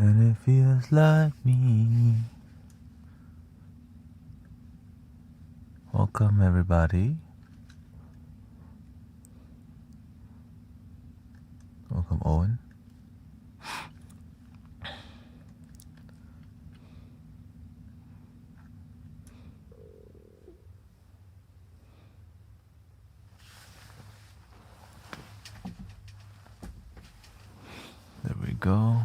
And it feels like me. Welcome, everybody. Welcome, Owen. There we go.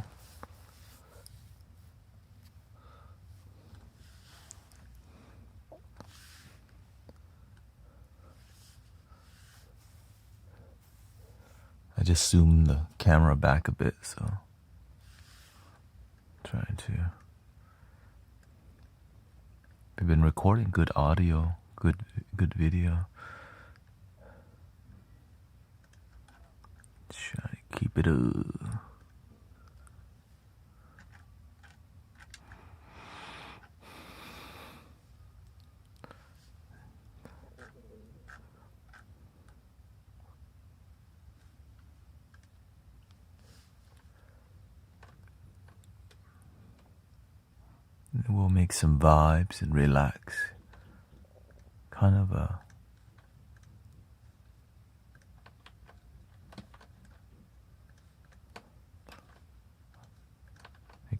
I just zoomed the camera back a bit, so trying to. We've been recording good audio, good video. Try to keep it up. We'll make some vibes and relax. Kind of a we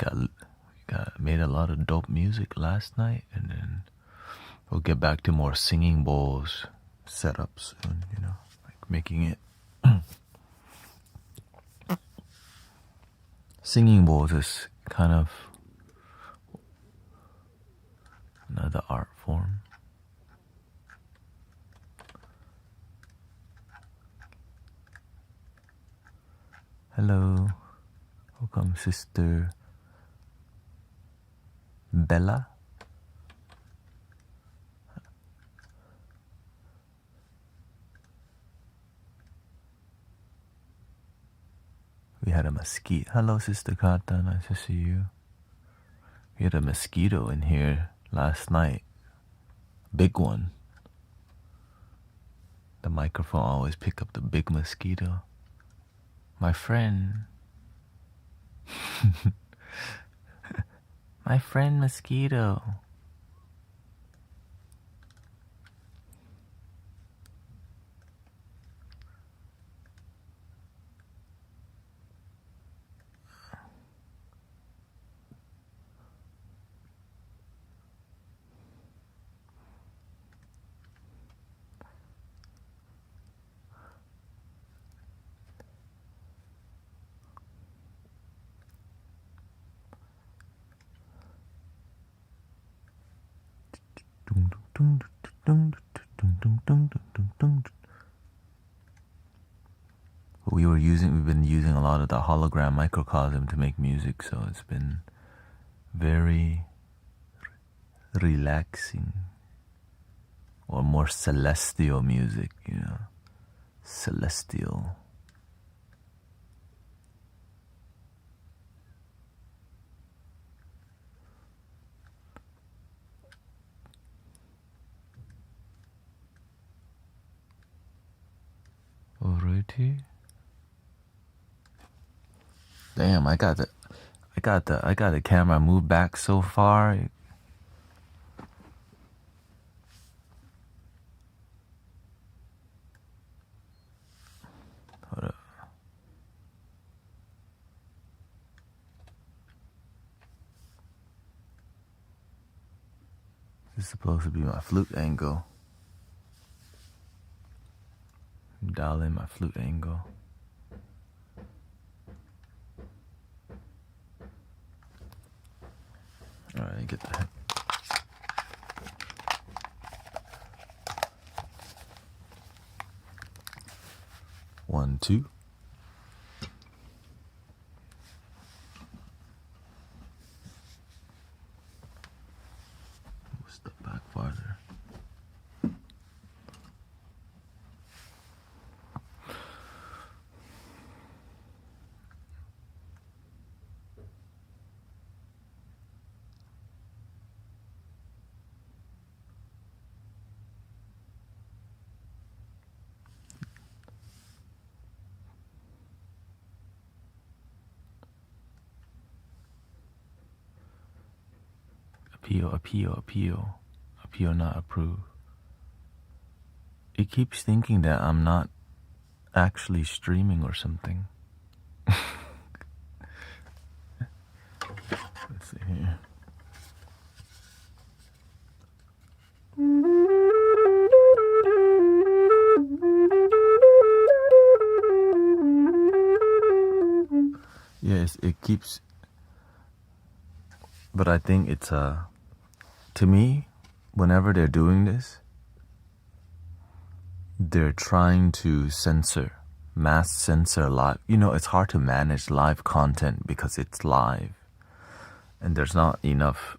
made a lot of dope music last night, and then we'll get back to more singing bowls setups and like making it. Singing bowls is kind of another art form. Hello, welcome, Sister Bella. We had a mosquito. Hello, Sister Kata, nice to see you. We had a mosquito in here last night. Big one. The microphone always pick up the big mosquito. My friend. My friend mosquito. We've been using a lot of the hologram microcosm to make music, so it's been very relaxing, or more celestial music, celestial. Alrighty. Damn, I got the camera moved back so far. Hold up. This is supposed to be my flute angle. Dial in my flute angle. Alright, get that. 1, 2. We'll step back farther. appeal, not approve. It keeps thinking that I'm not actually streaming or something. Let's see here. Yes, it keeps, but I think it's to me, whenever they're doing this, they're trying to mass censor live. You know, it's hard to manage live content because it's live, and there's not enough.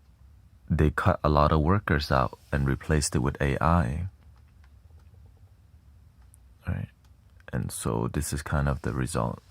They cut a lot of workers out and replaced it with AI, right? And so this is kind of the result.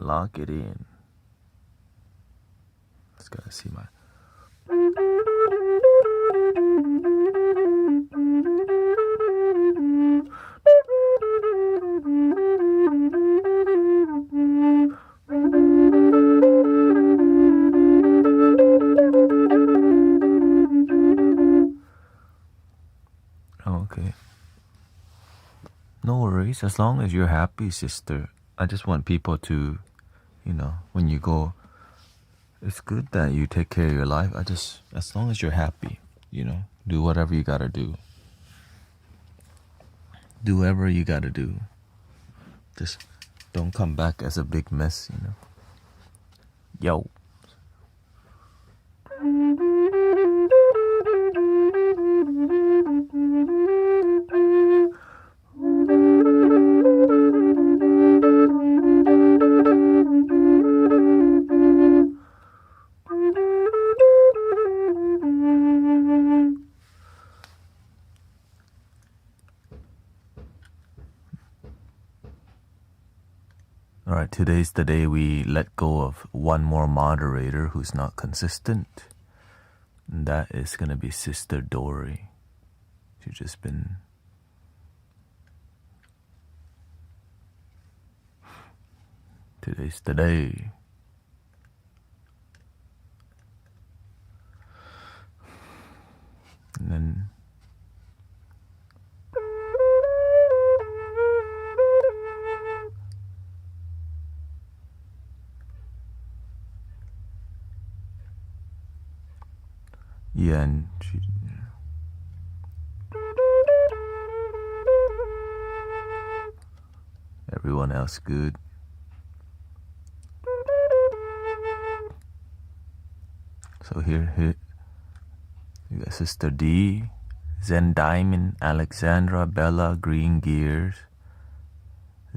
Lock it in. Just gotta see my. Okay. No worries, as long as you're happy, sister. I just want people to, you know, when you go, it's good that you take care of your life. As long as you're happy, you know, do whatever you gotta do. Do whatever you gotta do. Just don't come back as a big mess, you know. Yo. Alright, today's the day we let go of one more moderator who's not consistent. And that is gonna be Sister Dory. She's just been... Today's the day. And then... Yeah, and she... Everyone else good. So here you got Sister D, Zen Diamond, Alexandra, Bella, Green Gears,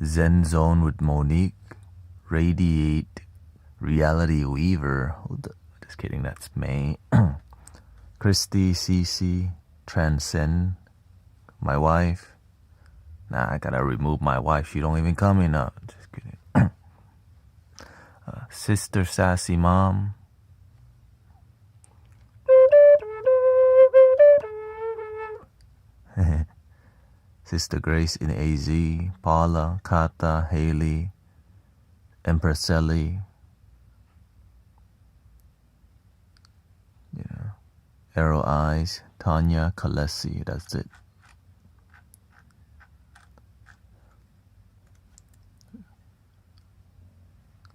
Zen Zone with Monique, Radiate, Reality Weaver. Just kidding, that's May. Christy, Cece, Transcend, my wife. Nah, I gotta remove my wife. She don't even come in now. Just kidding. Sister Sassy Mom. Sister Grace in AZ, Paula, Kata, Haley, Empress Ellie. Yeah. Arrow Eyes, Tanya, Kalesi, that's it.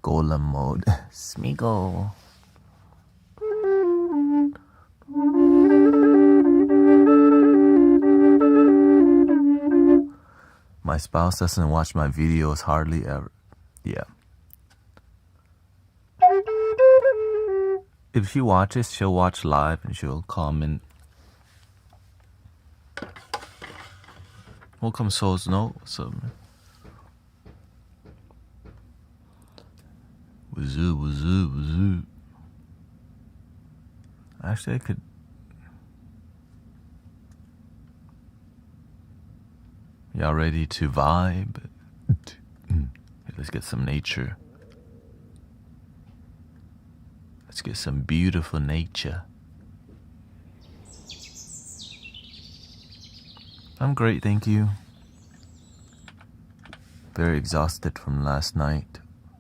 Golem mode. Smeagol. My spouse doesn't watch my videos hardly ever. Yeah. If she watches, she'll watch live and she'll comment. Welcome, Souls. No, what's up, man? Wazoo. Actually, I could. Y'all ready to vibe? Let's get some nature. Let's get some beautiful nature. I'm great, thank you. Very exhausted from last night.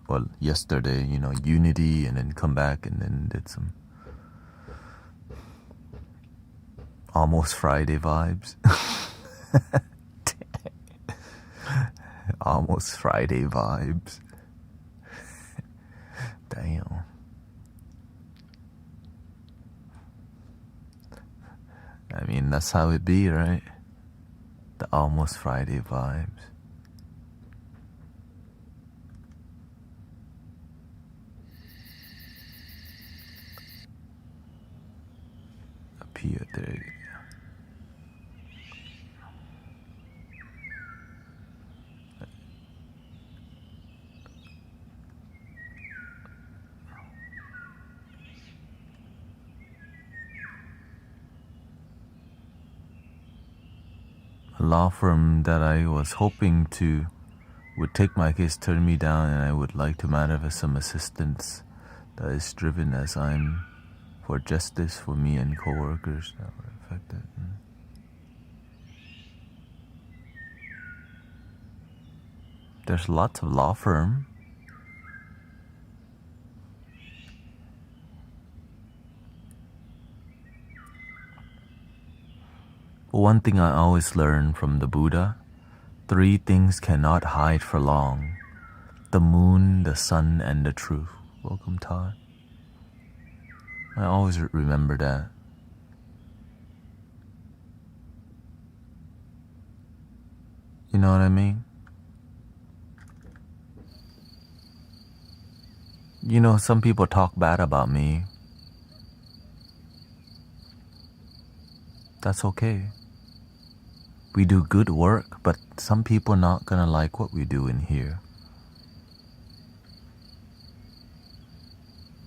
Well, yesterday, unity, and then come back and then did some almost Friday vibes. Almost Friday vibes. Damn. I mean, that's how it be, right? The almost Friday vibes. Up here, there. A law firm that I was hoping to would take my case, turn me down, and I would like to manifest some assistance that is driven as I'm for justice for me and co-workers that were affected. There's lots of law firm. But one thing I always learn from the Buddha, 3 things cannot hide for long: the moon, the sun, and the truth. Welcome, Todd. I always remember that. You know what I mean? Some people talk bad about me. That's okay. We do good work, but some people not gonna like what we do in here.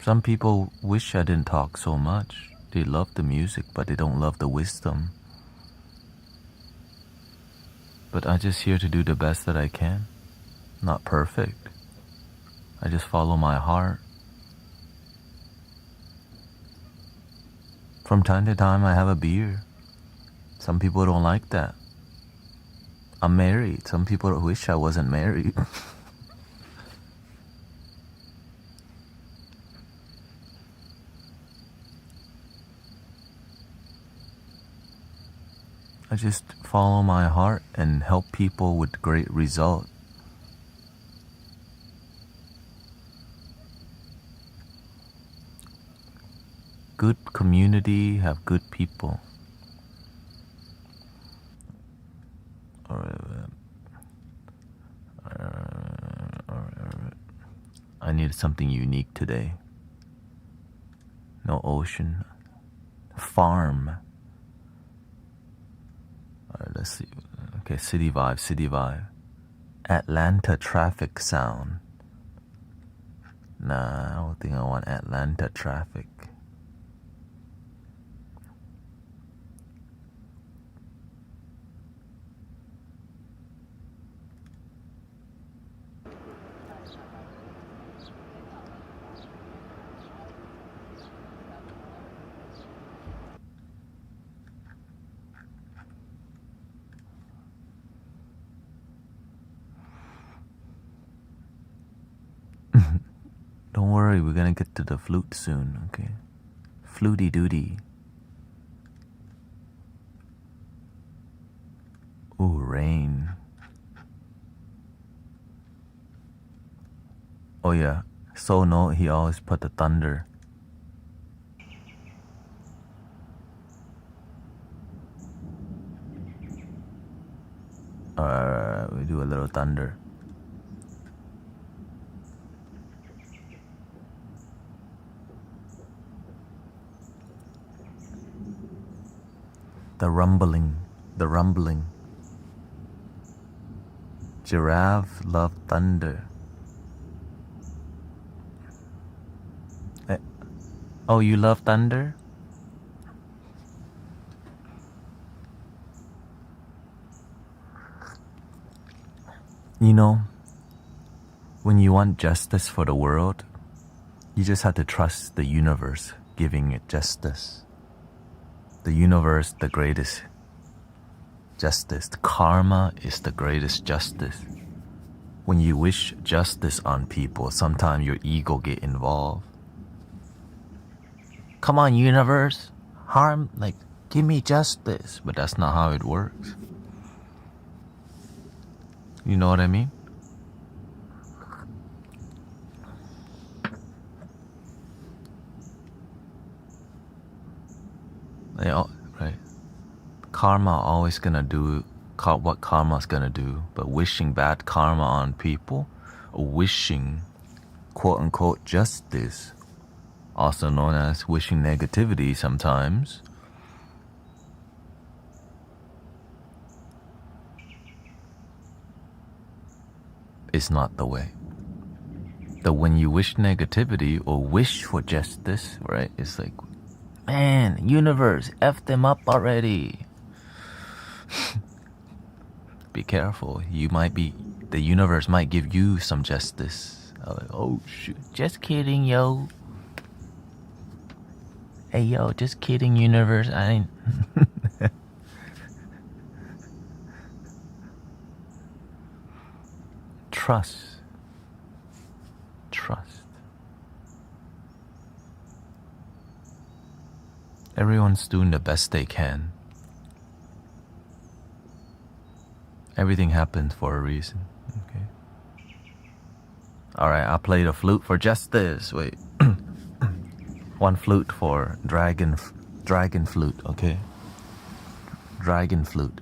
Some people wish I didn't talk so much. They love the music, but they don't love the wisdom. But I'm just here to do the best that I can. Not perfect. I just follow my heart. From time to time, I have a beer. Some people don't like that. I'm married. Some people wish I wasn't married. I just follow my heart and help people with great result. Good community have good people. I needed something unique today. No ocean. Farm. Alright, let's see. Okay, city vibe. Atlanta traffic sound. Nah, I don't think I want Atlanta traffic. Don't worry, we're gonna get to the flute soon, okay? Fluty doody. Ooh, rain. Oh yeah, so no, he always put the thunder. We do a little thunder. The rumbling. Giraffe love thunder. Oh, you love thunder? when you want justice for the world, you just have to trust the universe giving it justice. The universe, the greatest justice. The karma is the greatest justice. When you wish justice on people, sometimes your ego get involved. Come on, universe, give me justice. But that's not how it works. You know what I mean? Right? Karma always gonna do what karma's gonna do, but wishing bad karma on people, or wishing quote unquote justice, also known as wishing negativity sometimes, is not the way. When you wish negativity or wish for justice, right, it's like, man, universe, F them up already. Be careful. The universe might give you some justice. Like, oh shoot, just kidding, yo. Hey, yo, just kidding, universe. I ain't. Trust. Everyone's doing the best they can. Everything happens for a reason. Okay. Alright, I'll play the flute for justice. Wait. One flute for dragon flute, okay? Dragon flute.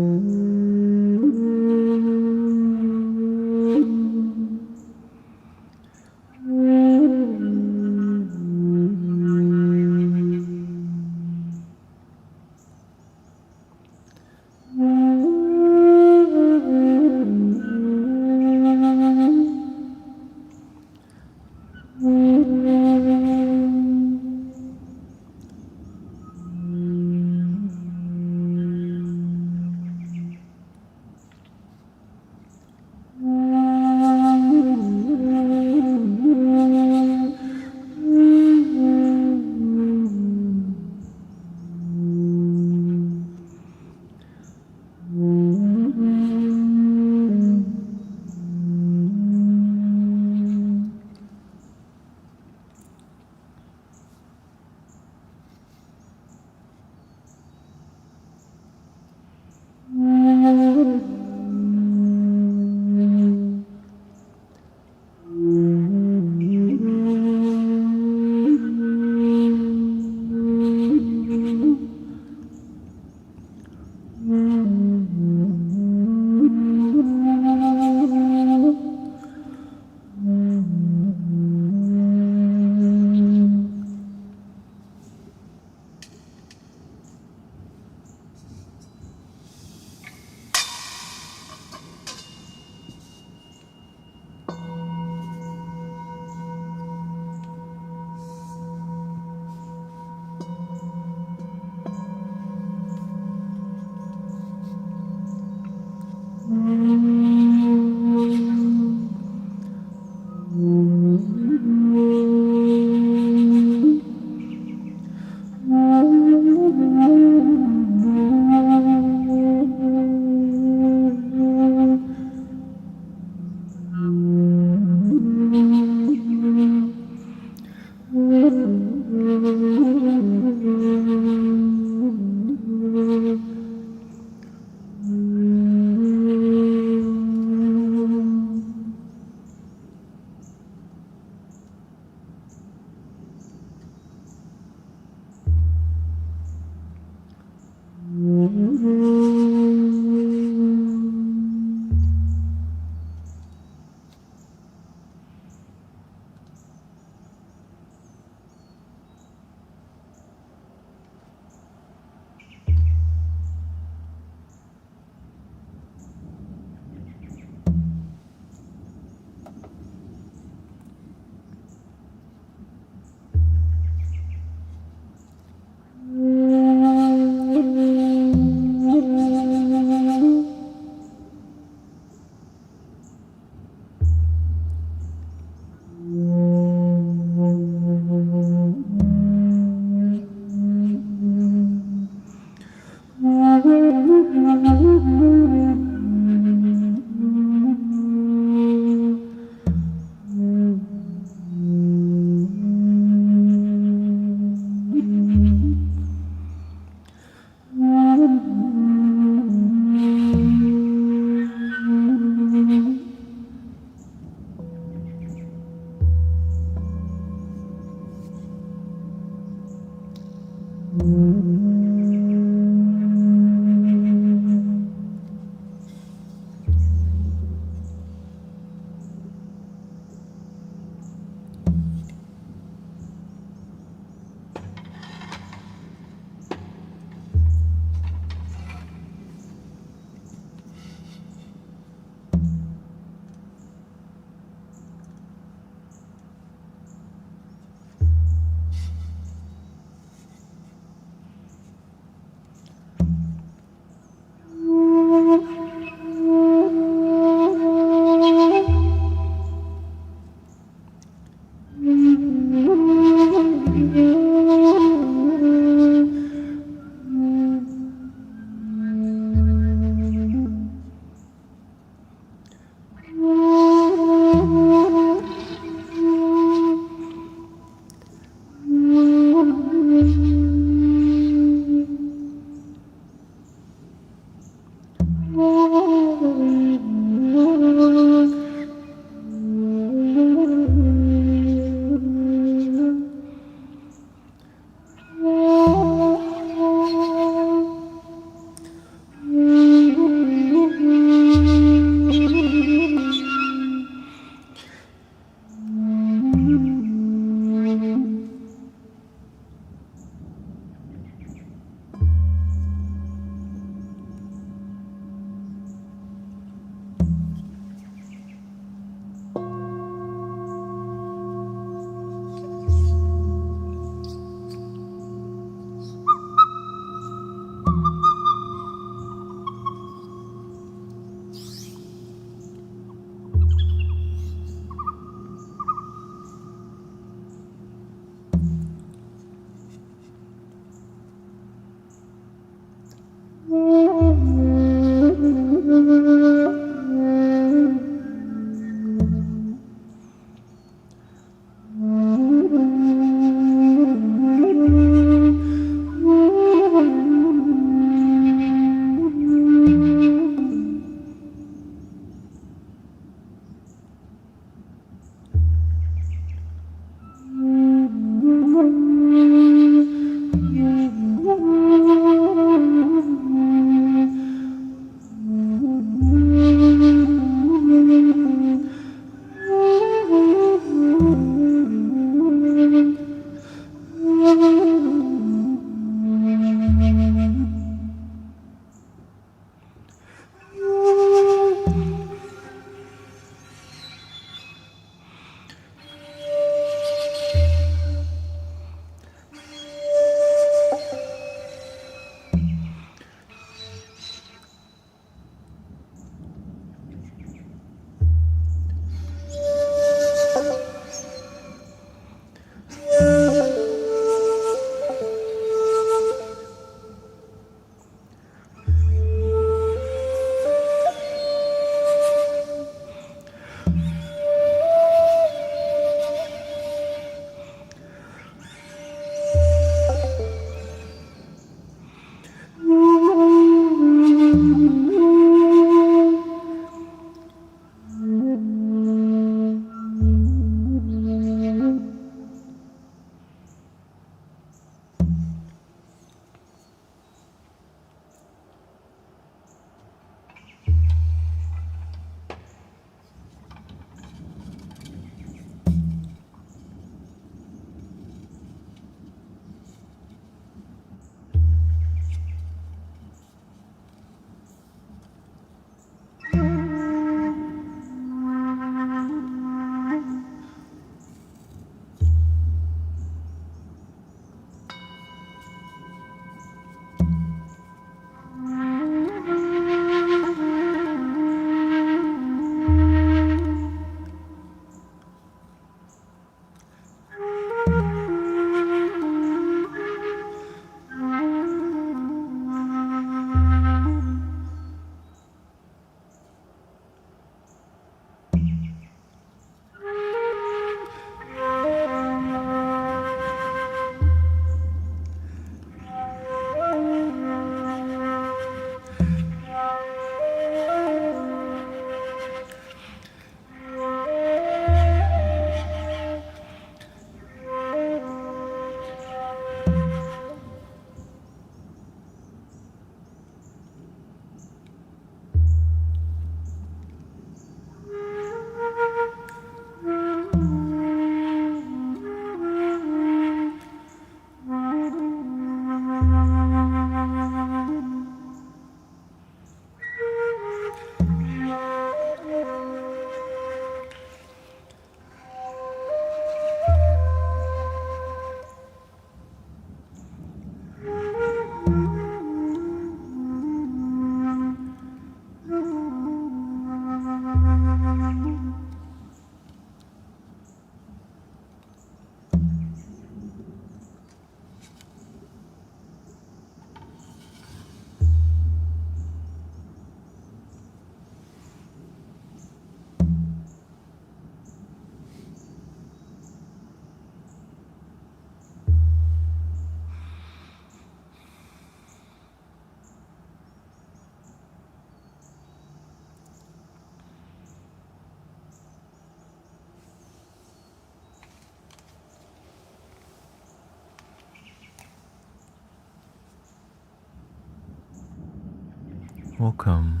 Welcome.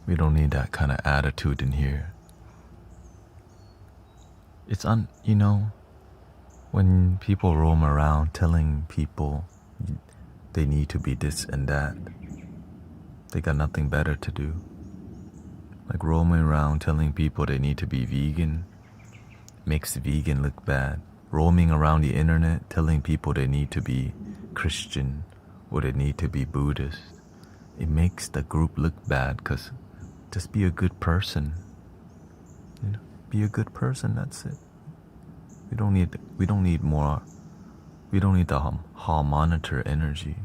We don't need that kind of attitude in here. It's when people roam around telling people they need to be this and that, they got nothing better to do. Like roaming around telling people they need to be vegan makes vegan look bad. Roaming around the internet telling people they need to be Christian or they need to be Buddhist, it makes the group look bad, because just be a good person. Be a good person, that's it. We don't need more. We don't need the hall monitor energy,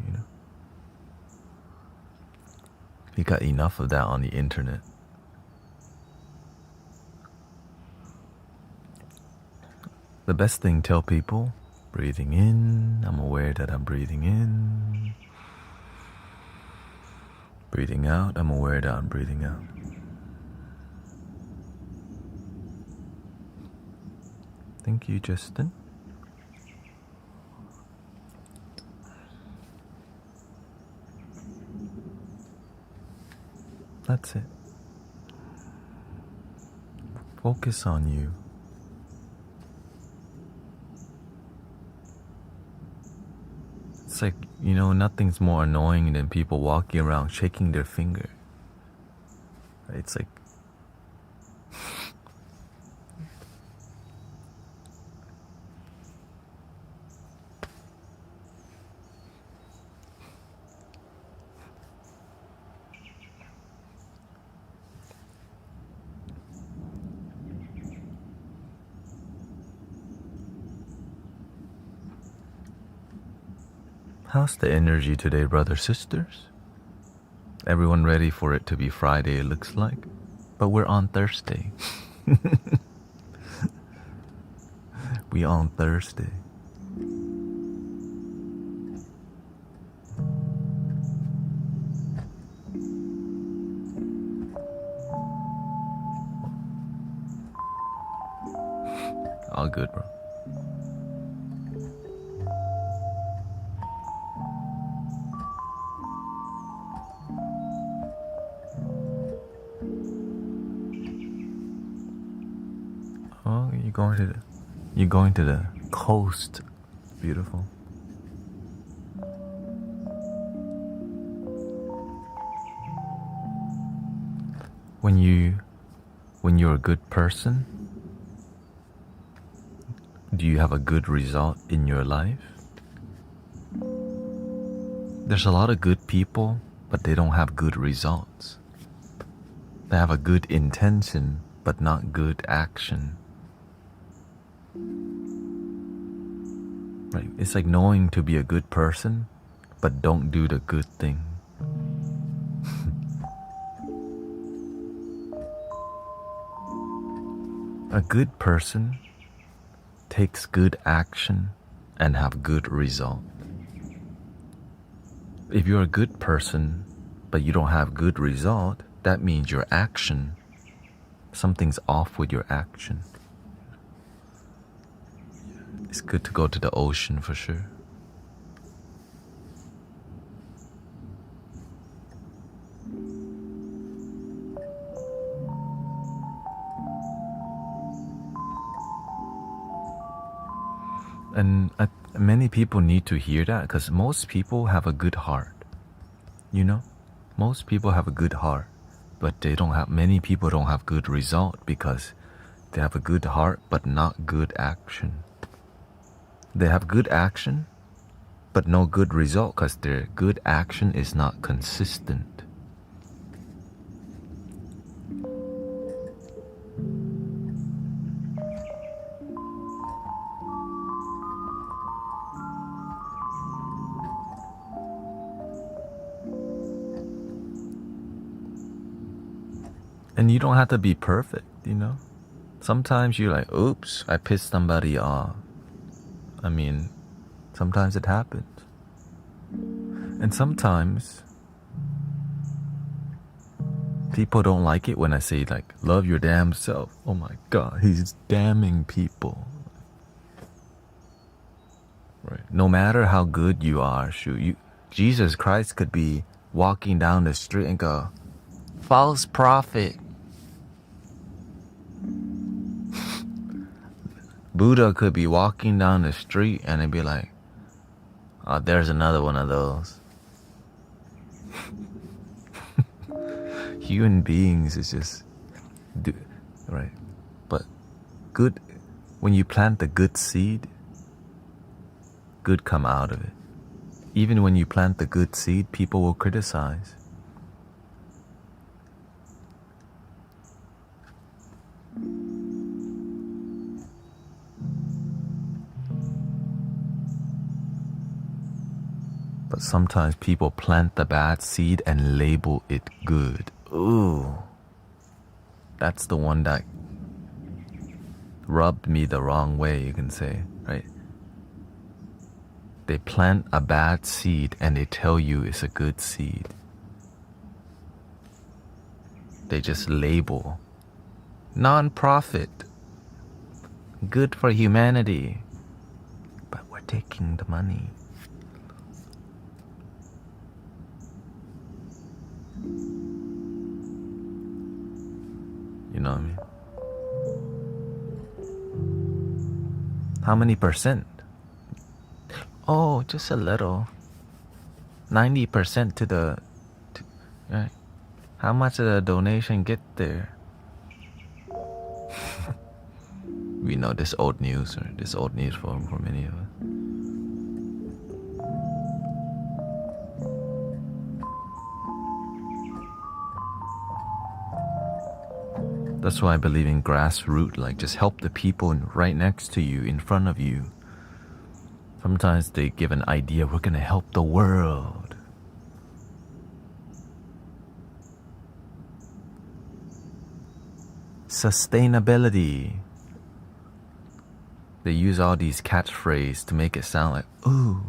We got enough of that on the internet. The best thing, tell people, breathing in, I'm aware that I'm breathing in. Breathing out, I'm aware that I'm breathing out. Thank you, Justin. That's it. Focus on you. It's like, nothing's more annoying than people walking around shaking their finger. It's like, how's the energy today, brothers, sisters? Everyone ready for it to be Friday, it looks like? But we're on Thursday. We on Thursday. All good, bro. Oh, you're going to the coast. Beautiful. When you're a good person, do you have a good result in your life? There's a lot of good people, but they don't have good results. They have a good intention, but not good action. Right? It's like knowing to be a good person, but don't do the good thing. A good person takes good action and have good result. If you're a good person, but you don't have good result, that means your action, something's off with your action. It's good to go to the ocean for sure. And many people need to hear that, because most people have a good heart. Most people have a good heart, but many people don't have good result because they have a good heart but not good action. They have good action but no good result because their good action is not consistent. And you don't have to be perfect, you know? Sometimes you're like, oops, I pissed somebody off. I mean, sometimes it happens. And sometimes people don't like it when I say, like, love your damn self. Oh my God, he's damning people. Right. No matter how good you are, Jesus Christ could be walking down the street and go, false prophet. Buddha could be walking down the street and it'd be like, oh, there's another one of those. Human beings is just, right. But good, when you plant the good seed, good come out of it. Even when you plant the good seed, people will criticize. But sometimes people plant the bad seed and label it good. Ooh. That's the one that rubbed me the wrong way, you can say, right? They plant a bad seed and they tell you it's a good seed. They just label. Non-profit. Good for humanity. But we're taking the money. You know what I mean? How many percent? Oh, just a little. 90% to the... right? How much of the donation get there? We know this old news, or this old news for many of us. That's why I believe in grassroots, like just help the people right next to you, in front of you. Sometimes they give an idea, we're gonna help the world. Sustainability. They use all these catchphrases to make it sound like, ooh.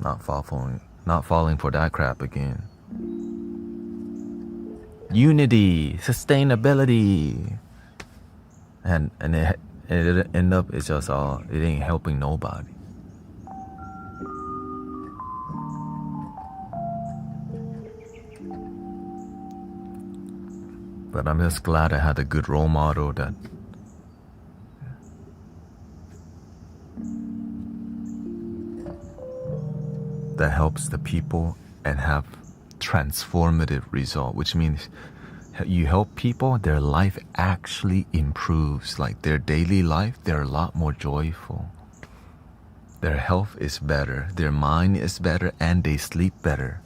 Not falling for that crap again. Unity, sustainability. And it end up, it's just all, it ain't helping nobody. But I'm just glad I had a good role model that helps the people and have transformative result, which means you help people, their life actually improves. Like their daily life, they're a lot more joyful. Their health is better, their mind is better, and they sleep better.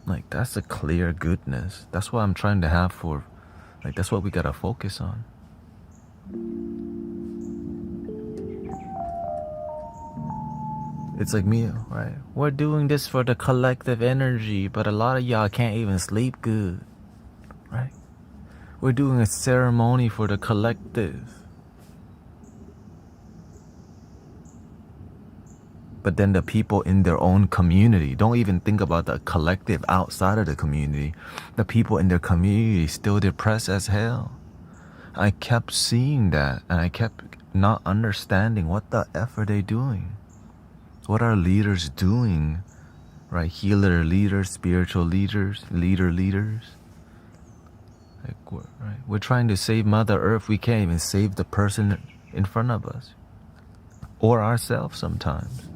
Like that's a clear goodness. That's what I'm trying to have for, like that's what we gotta focus on. It's like me, right? We're doing this for the collective energy, but a lot of y'all can't even sleep good, right? We're doing a ceremony for the collective. But then the people in their own community, don't even think about the collective outside of the community. The people in their community still depressed as hell. I kept seeing that, and I kept not understanding what the F are they doing. What are leaders doing, right? Healer leaders, spiritual leaders, leaders. Like, right? We're trying to save Mother Earth. We can't even save the person in front of us. Or ourselves sometimes.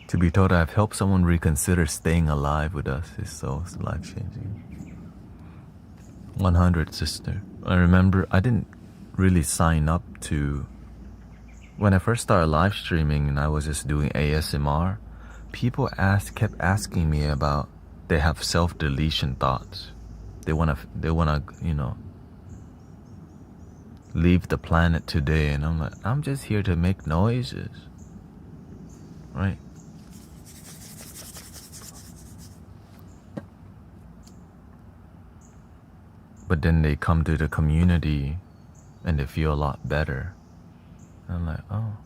To be told I've helped someone reconsider staying alive with us is so life-changing. 100, sister. I remember I didn't really sign up to... When I first started live streaming and I was just doing ASMR, people kept asking me about they have self-deletion thoughts. They wanna, leave the planet today, and I'm like, I'm just here to make noises, right? But then they come to the community and they feel a lot better. And I'm like, oh,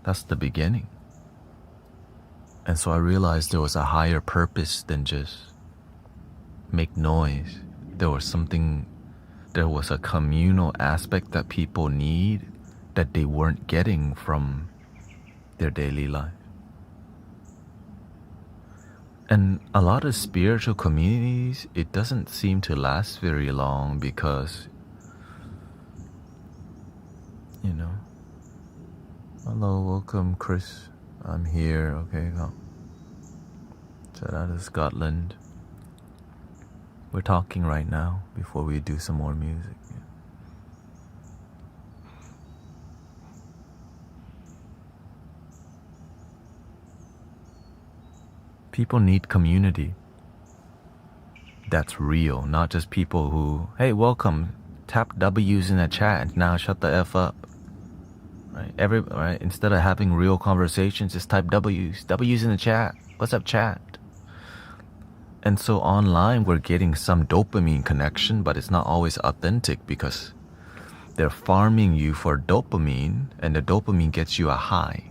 that's the beginning. And so I realized there was a higher purpose than just make noise. There was a communal aspect that people need that they weren't getting from their daily life. And a lot of spiritual communities, it doesn't seem to last very long because, hello, welcome, Chris. I'm here, okay, come. Shout out to Scotland. We're talking right now before we do some more music. People need community that's real, not just people who, hey, welcome, tap W's in the chat and now shut the F up. Right? Instead of having real conversations, just type W's in the chat. What's up, chat? And so online, we're getting some dopamine connection, but it's not always authentic because they're farming you for dopamine, and the dopamine gets you a high.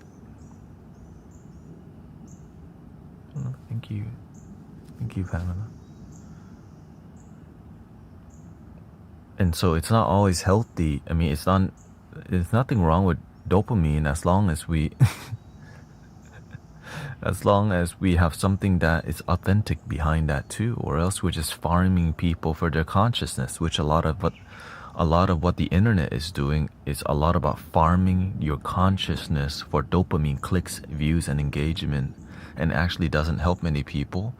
Oh, thank you, Pamela. And so it's not always healthy. I mean, there's nothing wrong with dopamine as long as we have something that is authentic behind that too, or else we're just farming people for their consciousness, which a lot of what the internet is doing is a lot about farming your consciousness for dopamine clicks, views, and engagement, and actually doesn't help many people,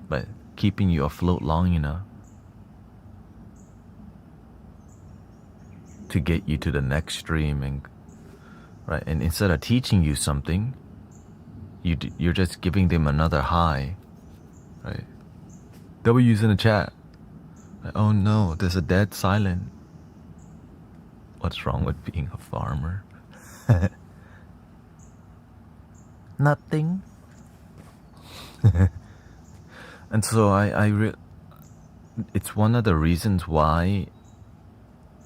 but keeping you afloat long enough to get you to the next stream, and instead of teaching you something, you're just giving them another high, right? W's in the chat. Oh no, there's a dead silent. What's wrong with being a farmer? Nothing. And so it's one of the reasons why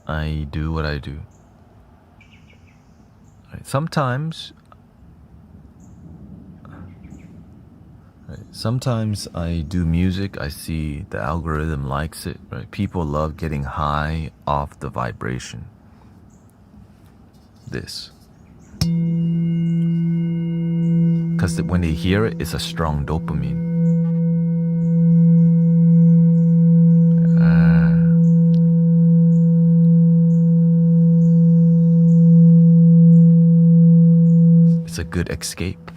I do what I do. Right. Sometimes I do music, I see the algorithm likes it, right? People love getting high off the vibration. This. Because when they hear it, it's a strong dopamine. It's a good escape.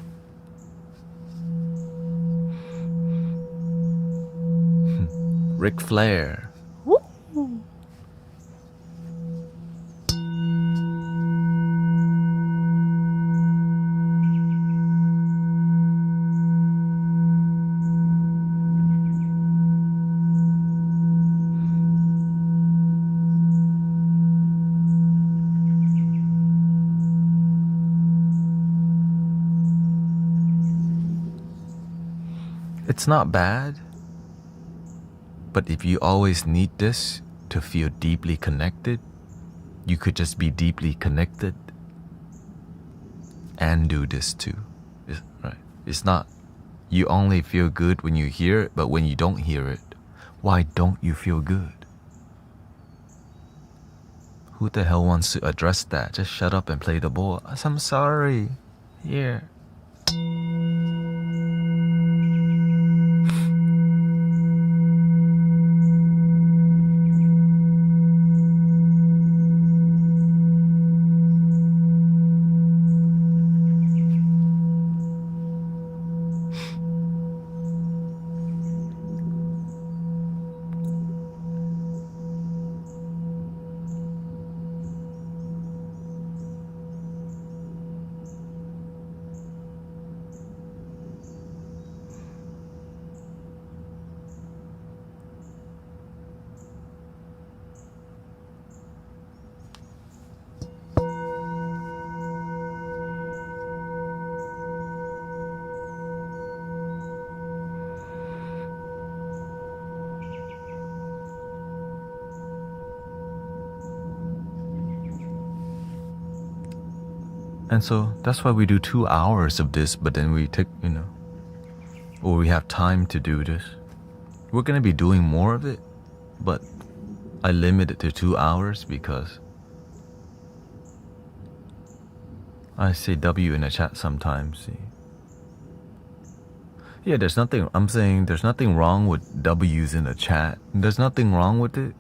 Ric Flair. Woo. It's not bad. But if you always need this to feel deeply connected, you could just be deeply connected and do this too. Right? It's not you only feel good when you hear it, but when you don't hear it, why don't you feel good? Who the hell wants to address that? Just shut up and play the ball. I'm sorry. Here. And so that's why we do 2 hours of this, but then we take, or we have time to do this. We're going to be doing more of it, but I limit it to 2 hours because I say W in the chat sometimes. See? Yeah, I'm saying there's nothing wrong with W's in the chat. There's nothing wrong with it.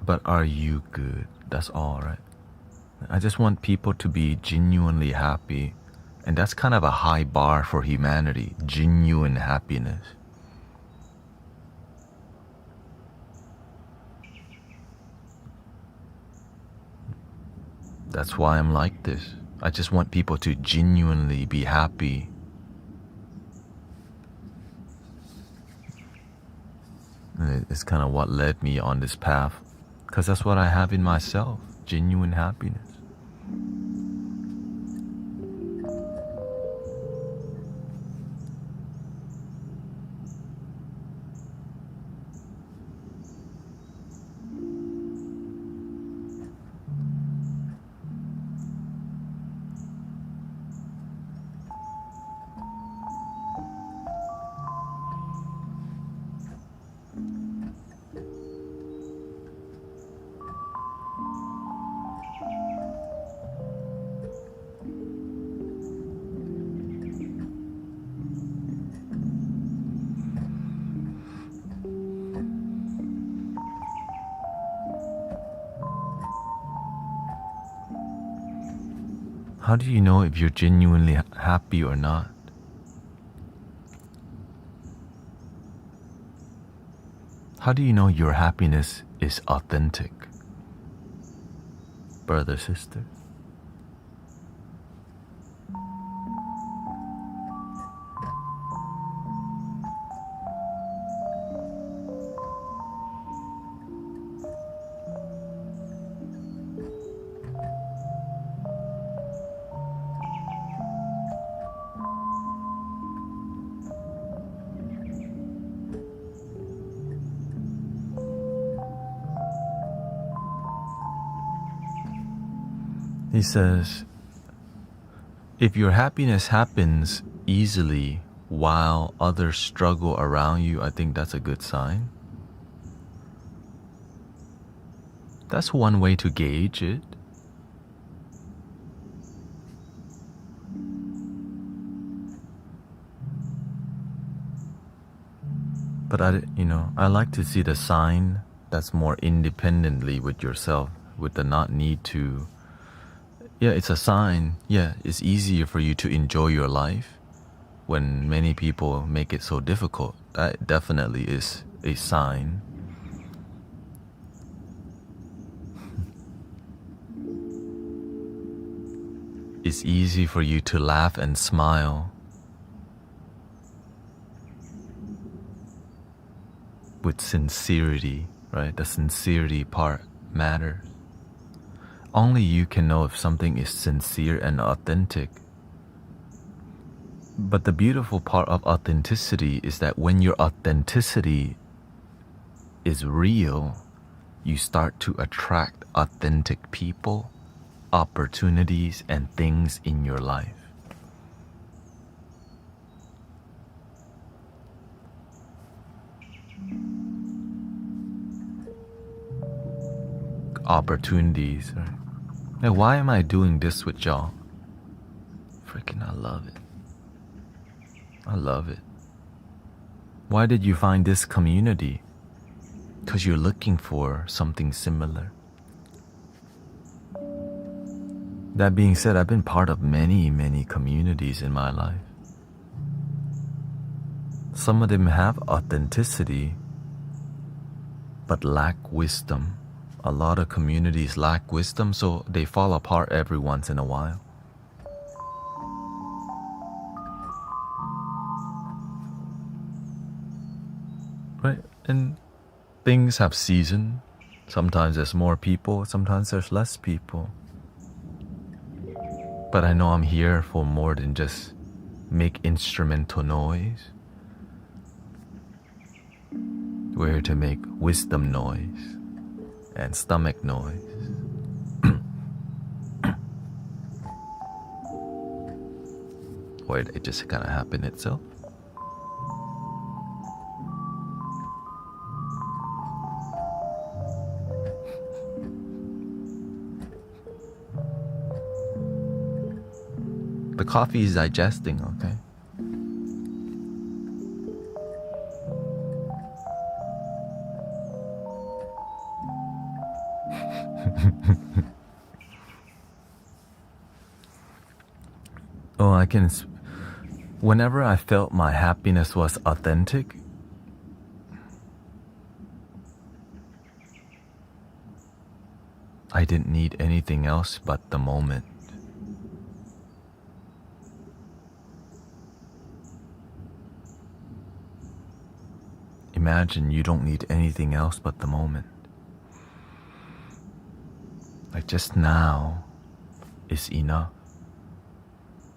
But are you good? That's all, right? I just want people to be genuinely happy. And that's kind of a high bar for humanity. Genuine happiness. That's why I'm like this. I just want people to genuinely be happy. And it's kind of what led me on this path. Because that's what I have in myself. Genuine happiness. How do you know if you're genuinely happy or not? How do you know your happiness is authentic? Brother, sister? He says, if your happiness happens easily while others struggle around you, I think that's a good sign. That's one way to gauge it. But I like to see the sign that's more independently with yourself, with the not need to. Yeah, it's a sign. Yeah, it's easier for you to enjoy your life when many people make it so difficult. That definitely is a sign. It's easy for you to laugh and smile with sincerity, right? The sincerity part matters. Only you can know if something is sincere and authentic. But the beautiful part of authenticity is that when your authenticity is real, you start to attract authentic people, opportunities, and things in your life. Opportunities, right? Like, why am I doing this with y'all? Freaking, I love it. I love it. Why did you find this community? Because you're looking for something similar. That being said, I've been part of many, many communities in my life. Some of them have authenticity, but lack wisdom. A lot of communities lack wisdom, so they fall apart every once in a while. Right? And things have season. Sometimes there's more people, sometimes there's less people. But I know I'm here for more than just make instrumental noise. We're here to make wisdom noise and stomach noise. or it just kind of happened itself. The coffee is digesting, okay? Oh, whenever I felt my happiness was authentic, I didn't need anything else but the moment. Imagine you don't need anything else but the moment. Like just now is enough.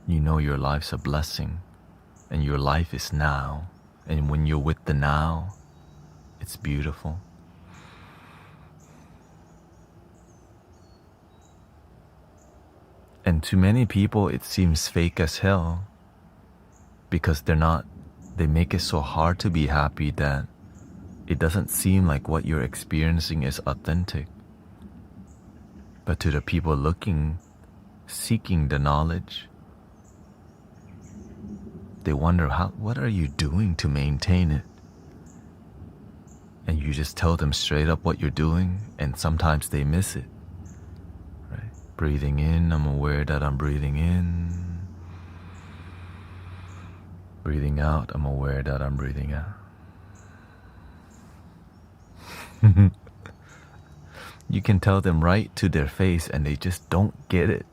You know your life's a blessing, and your life is now. And when you're with the now, it's beautiful. And to many people, it seems fake as hell because they make it so hard to be happy that it doesn't seem like what you're experiencing is authentic. But to the people seeking the knowledge, they wonder, what are you doing to maintain it? And you just tell them straight up what you're doing, and sometimes they miss it. Right? Breathing in, I'm aware that I'm breathing in. Breathing out, I'm aware that I'm breathing out. You can tell them right to their face and they just don't get it.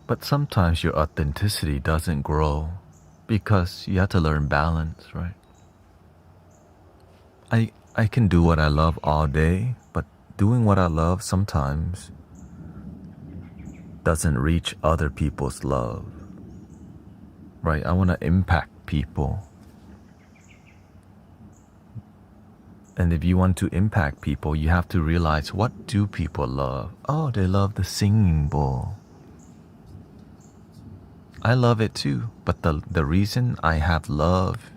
But sometimes your authenticity doesn't grow because you have to learn balance, right? I can do what I love all day, but doing what I love sometimes doesn't reach other people's love, right? I want to impact people. And if you want to impact people, you have to realize, what do people love? Oh, they love the singing bowl. I love it too, but the reason I have love,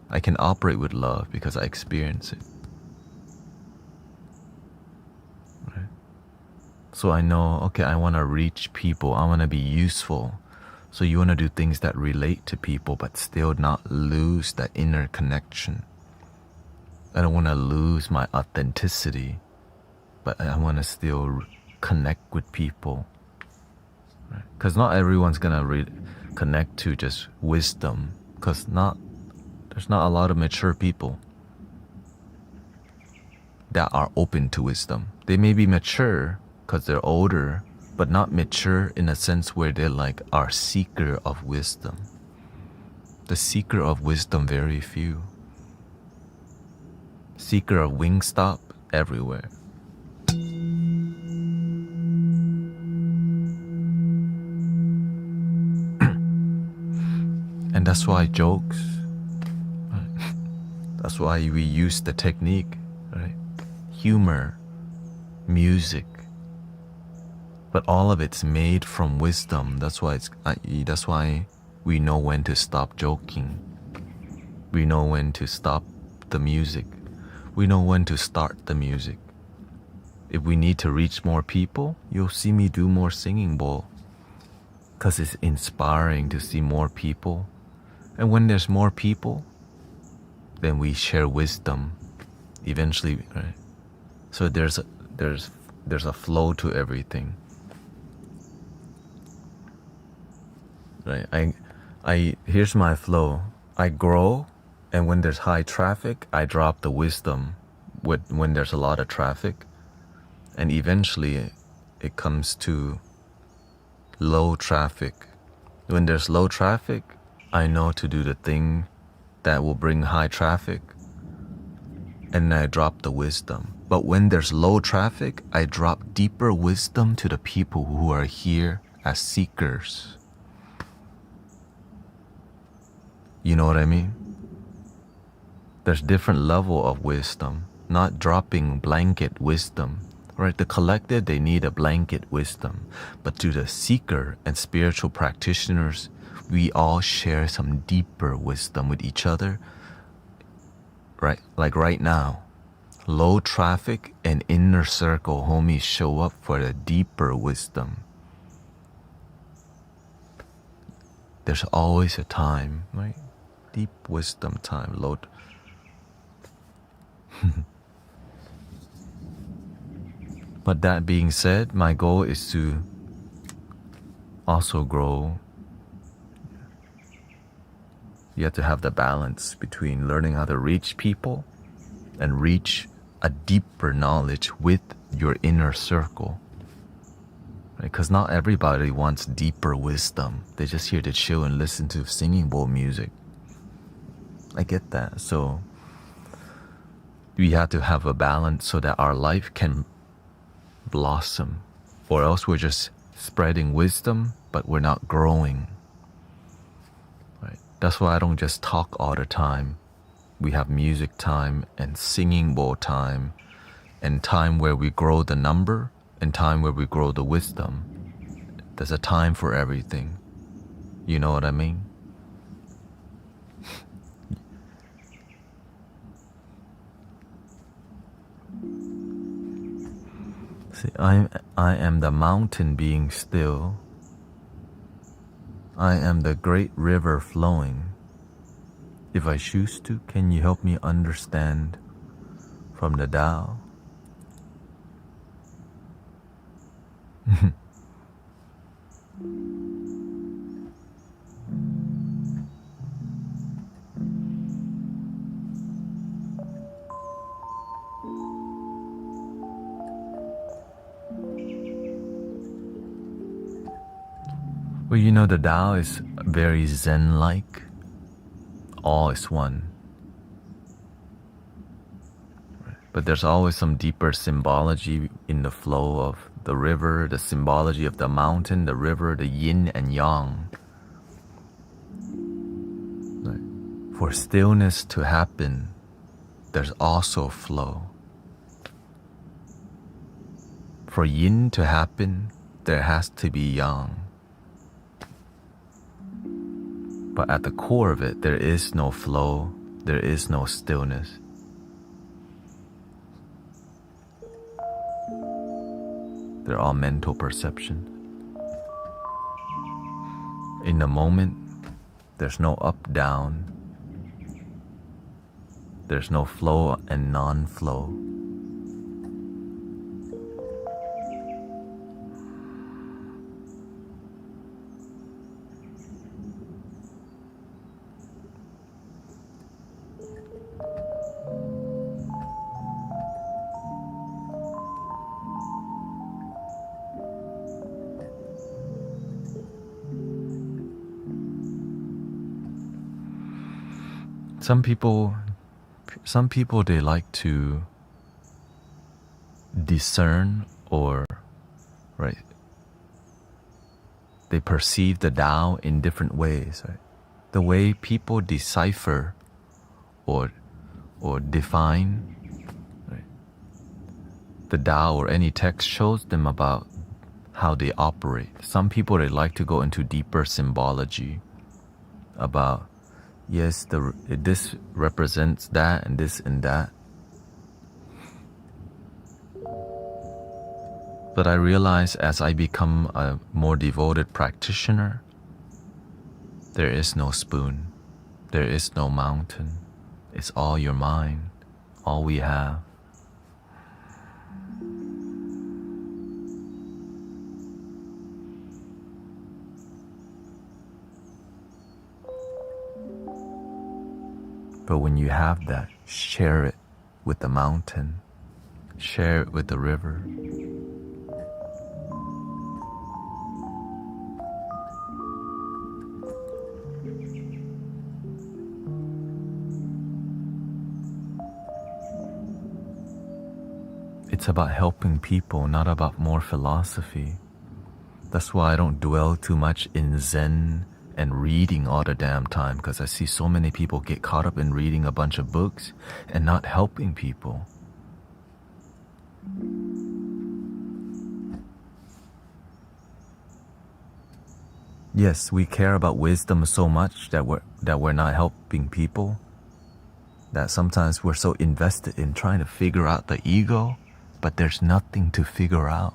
I can operate with love because I experience it. Right? So I know, okay, I want to reach people, I want to be useful. So you want to do things that relate to people, but still not lose that inner connection. I don't want to lose my authenticity, but I want to still connect with people. Because not everyone's gonna connect to just wisdom, because there's not a lot of mature people that are open to wisdom. They may be mature because they're older, but not mature in a sense where they're like our seeker of wisdom. The seeker of wisdom, very few. Seeker of Wingstop, everywhere. And that's why jokes, right? That's why we use the technique, right? Humor, music, but all of it's made from wisdom. That's why we know when to stop joking. We know when to stop the music. We know when to start the music. If we need to reach more people, you'll see me do more singing bowl, because it's inspiring to see more people. And when there's more people, then we share wisdom eventually, right? So there's a flow to everything, right? Here's my flow. I grow, and when there's high traffic, I drop the wisdom when there's a lot of traffic. And eventually it comes to low traffic. When there's low traffic, I know to do the thing that will bring high traffic, and I drop the wisdom. But when there's low traffic, I drop deeper wisdom to the people who are here as seekers. You know what I mean? There's different level of wisdom, not dropping blanket wisdom. Right? The collective, they need a blanket wisdom. But to the seeker and spiritual practitioners, we all share some deeper wisdom with each other. Right? Like right now, low traffic and inner circle homies show up for the deeper wisdom. There's always a time, right? Deep wisdom time, low. But that being said, my goal is to also grow. You have to have the balance between learning how to reach people and reach a deeper knowledge with your inner circle. Because not everybody wants deeper wisdom. They're just here to chill and listen to singing bowl music. I get that. So we have to have a balance so that our life can blossom, or else we're just spreading wisdom but we're not growing. Right? That's why I don't just talk all the time. We have music time and singing bowl time, and time where we grow the number and time where we grow the wisdom. There's a time for everything. You know what I mean? See, I am the mountain being still. I am the great river flowing. If I choose to, can you help me understand from the Tao? Well, you know, the Tao is very Zen-like. All is one. But there's always some deeper symbology in the flow of the river, the symbology of the mountain, the river, the yin and yang. Right. For stillness to happen, there's also flow. For yin to happen, there has to be yang. But at the core of it, there is no flow, there is no stillness. They're all mental perception. In the moment, there's no up, down. There's no flow and non-flow. Some people they like to discern, or right, they perceive the Tao in different ways. Right? The way people decipher or define, right, the Tao or any text shows them about how they operate. Some people they like to go into deeper symbology about, yes, this represents that and this and that. But I realize as I become a more devoted practitioner, there is no spoon, there is no mountain. It's all your mind, all we have. But when you have that, share it with the mountain, share it with the river. It's about helping people, not about more philosophy. That's why I don't dwell too much in Zen and reading all the damn time, because I see so many people get caught up in reading a bunch of books and not helping people. Yes, we care about wisdom so much that we're not helping people, that sometimes we're so invested in trying to figure out the ego, but there's nothing to figure out.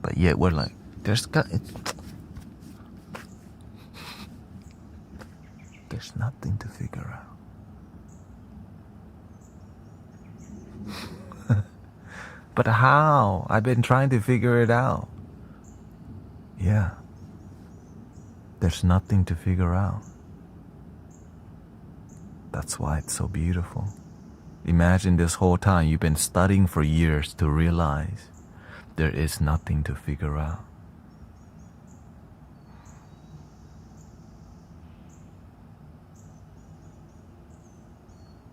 But yet we're like, there's nothing to figure out. But how? I've been trying to figure it out. Yeah. There's nothing to figure out. That's why it's so beautiful. Imagine this whole time you've been studying for years to realize there is nothing to figure out.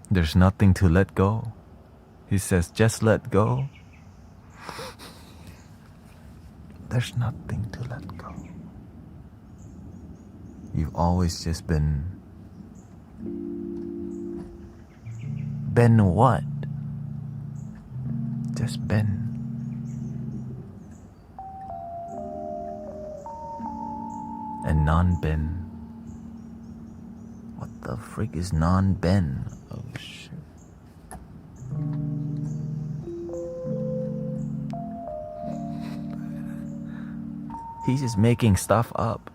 There's nothing to let go. He says, just let go. There's nothing to let go. You've always just been what? Just been. And non-been. What the freak is non-been? Oh shit. He's just making stuff up.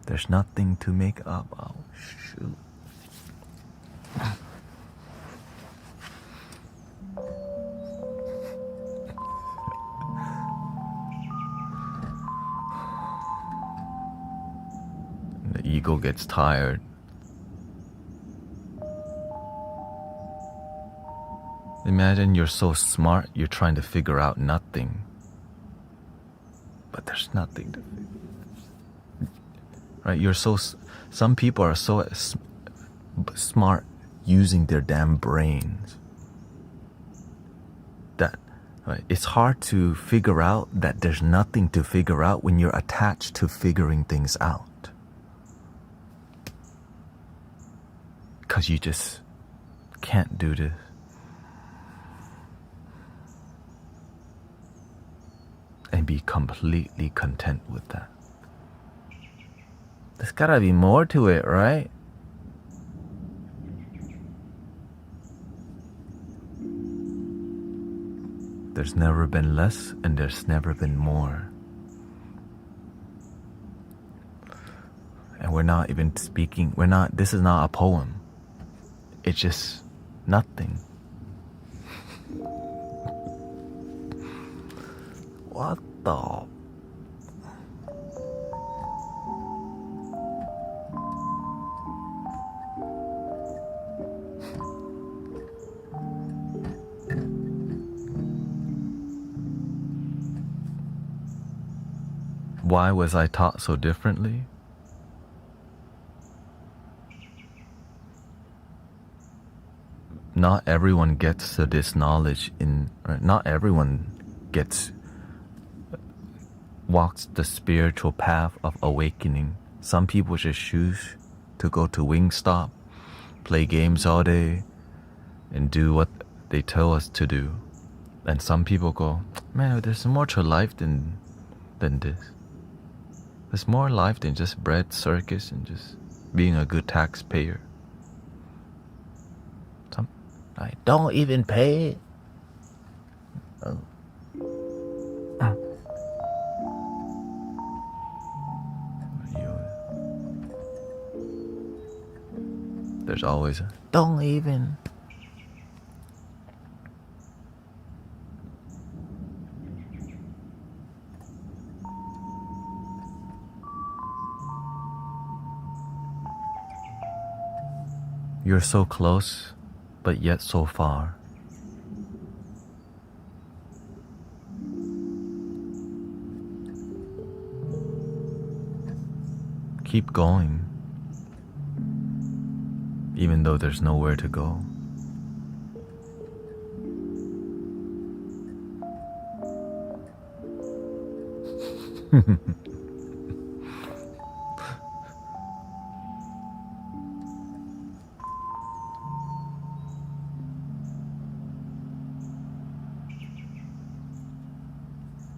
There's nothing to make up. Oh shoot. The ego gets tired. Imagine you're so smart, you're trying to figure out nothing. But there's nothing to figure. Right? Some people are so smart using their damn brains that it's hard to figure out that there's nothing to figure out when you're attached to figuring things out. Because you just can't do this. And be completely content with that. There's gotta be more to it, right? There's never been less and there's never been more. And we're not even speaking, this is not a poem. It's just nothing. What the? Why was I taught so differently? Not everyone gets to this knowledge not everyone walks the spiritual path of awakening. Some people just choose to go to Wingstop, play games all day, and do what they tell us to do. And some people go, man, there's more to life than this. There's more life than just bread, circus, and just being a good taxpayer. I don't even pay it. Oh. There's always a don't even. You're so close, but yet so far. Keep going, even though there's nowhere to go.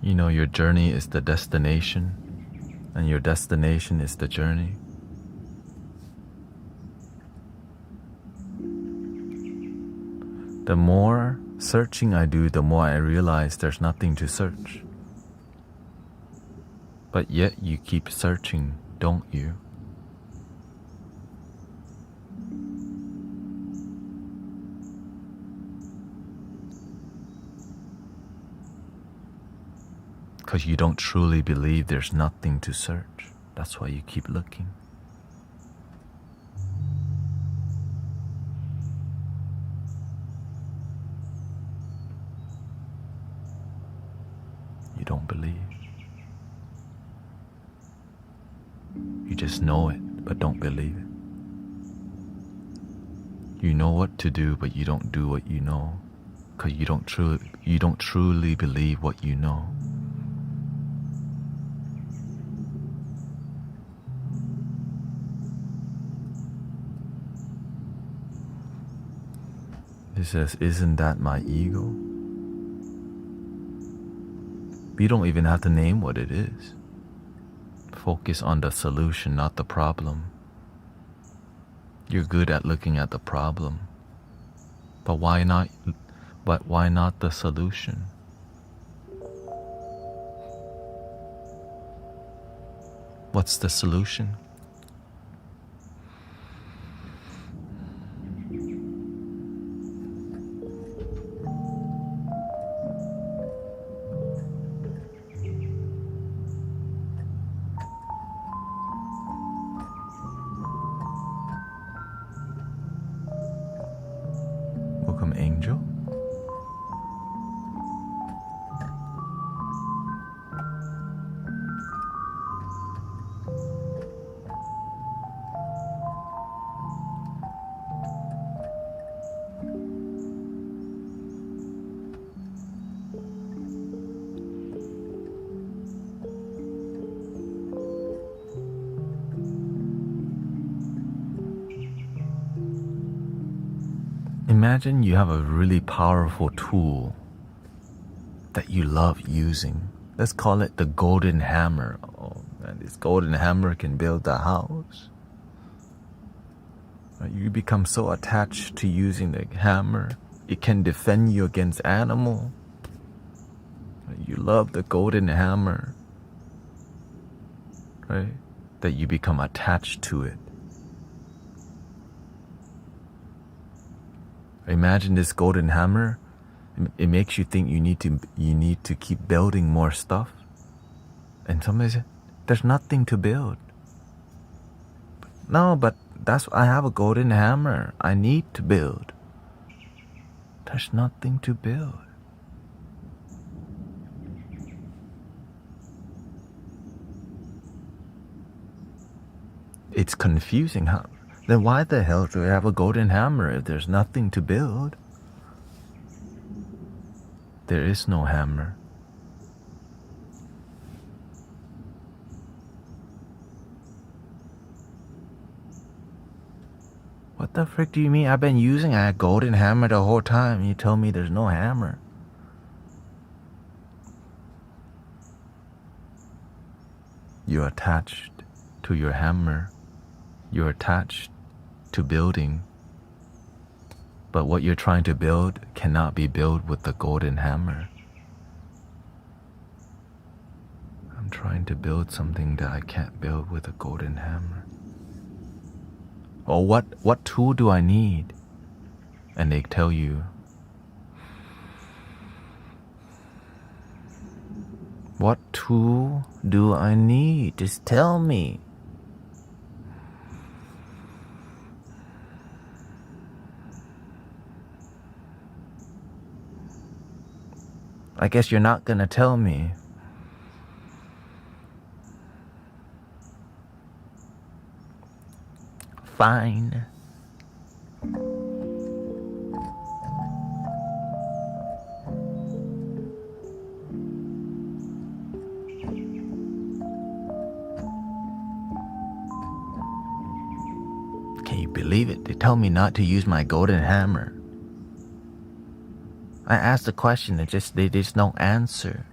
You know, your journey is the destination, and your destination is the journey. The more searching I do, the more I realize there's nothing to search. But yet you keep searching, don't you? Because you don't truly believe there's nothing to search. That's why you keep looking. You don't believe. You just know it, but don't believe it. You know what to do, but you don't do what you know, because you don't truly believe what you know. He says, isn't that my ego? We don't even have to name what it is. Focus on the solution, not the problem. You're good at looking at the problem. But why not the solution? What's the solution? Welcome, Angel. Imagine you have a really powerful tool that you love using. Let's call it the golden hammer. Oh man, this golden hammer can build a house. You become so attached to using the hammer, it can defend you against animal. You love the golden hammer, right? That you become attached to it. Imagine this golden hammer. It makes you think you need to keep building more stuff. And somebody said, there's nothing to build. No, but I have a golden hammer. I need to build. There's nothing to build. It's confusing. Then why the hell do I have a golden hammer if there's nothing to build? There is no hammer. What the frick do you mean? I've been using a golden hammer the whole time. You tell me there's no hammer. You're attached to your hammer. You're attached to building. But what you're trying to build cannot be built with the golden hammer. I'm trying to build something that I can't build with a golden hammer. Or what tool do I need? And they tell you, what tool do I need? Just tell me. I guess you're not gonna tell me. Fine. Can you believe it? They tell me not to use my golden hammer. I asked the question, they just don't answer.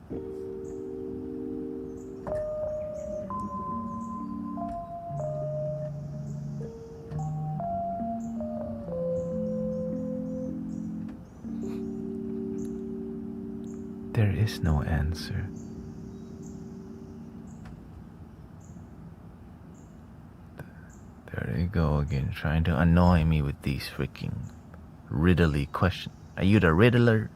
There is no answer. There they go again, trying to annoy me with these freaking riddly questions. Are you the Riddler?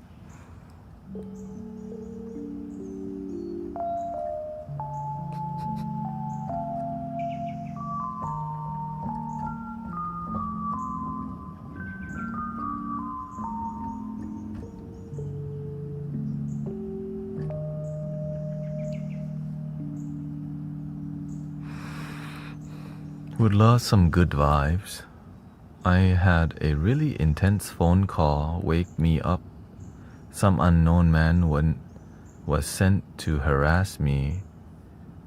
Would love some good vibes. I had a really intense phone call wake me up. Some unknown man was sent to harass me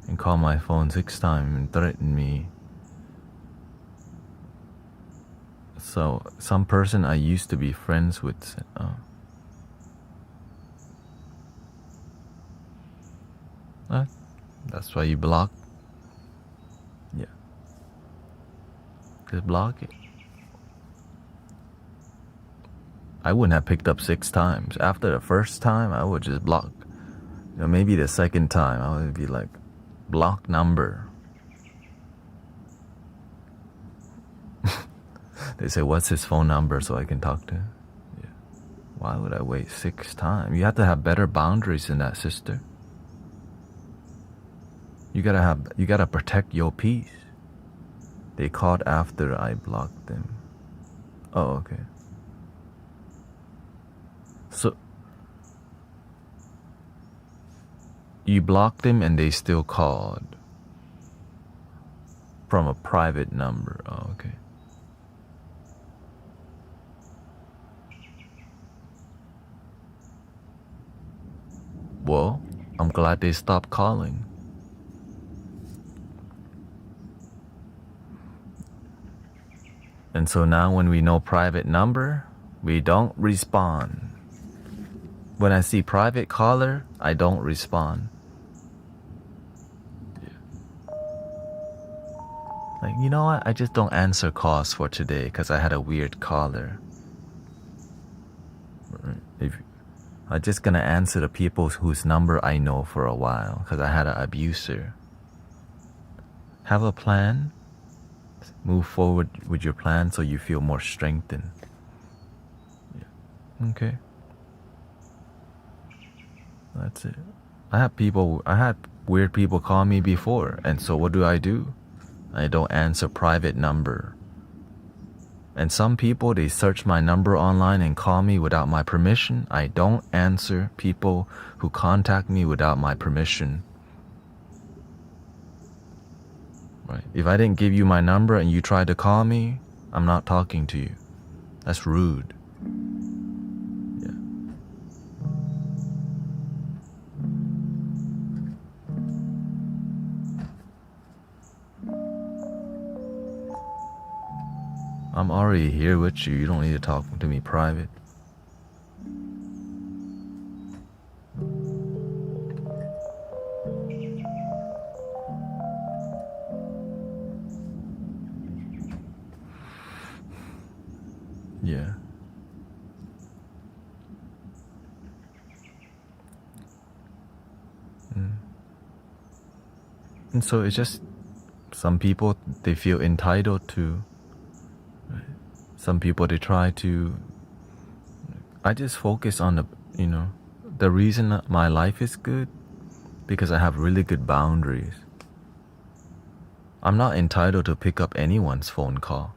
and call my phone 6 times and threaten me. So some person I used to be friends with said, that's why you block? Yeah. Just block it. I wouldn't have picked up 6 times. After the first time, I would just block. Maybe the second time, I would be like, block number. They say, what's his phone number so I can talk to him? Yeah. Why would I wait 6 times? You have to have better boundaries than that, sister. You gotta protect your peace. They called after I blocked them. Oh, okay. So you blocked them and they still called from a private number. Oh, okay. Well, I'm glad they stopped calling. And so now when we know private number, we don't respond. When I see private caller, I don't respond. Yeah. Like, you know what? I just don't answer calls for today because I had a weird caller. I'm just gonna answer the people whose number I know for a while because I had an abuser. Have a plan. Move forward with your plan so you feel more strengthened. Yeah. Okay. That's it. I had weird people call me before, and so what do? I don't answer private number. And some people, they search my number online and call me without my permission. I don't answer people who contact me without my permission. Right? If I didn't give you my number and you tried to call me, I'm not talking to you. That's rude. Yeah. I'm already here with you. You don't need to talk to me private. Yeah. And so it's just some people, they feel entitled to. Some people, they try to. I just focus on the reason my life is good because I have really good boundaries. I'm not entitled to pick up anyone's phone call.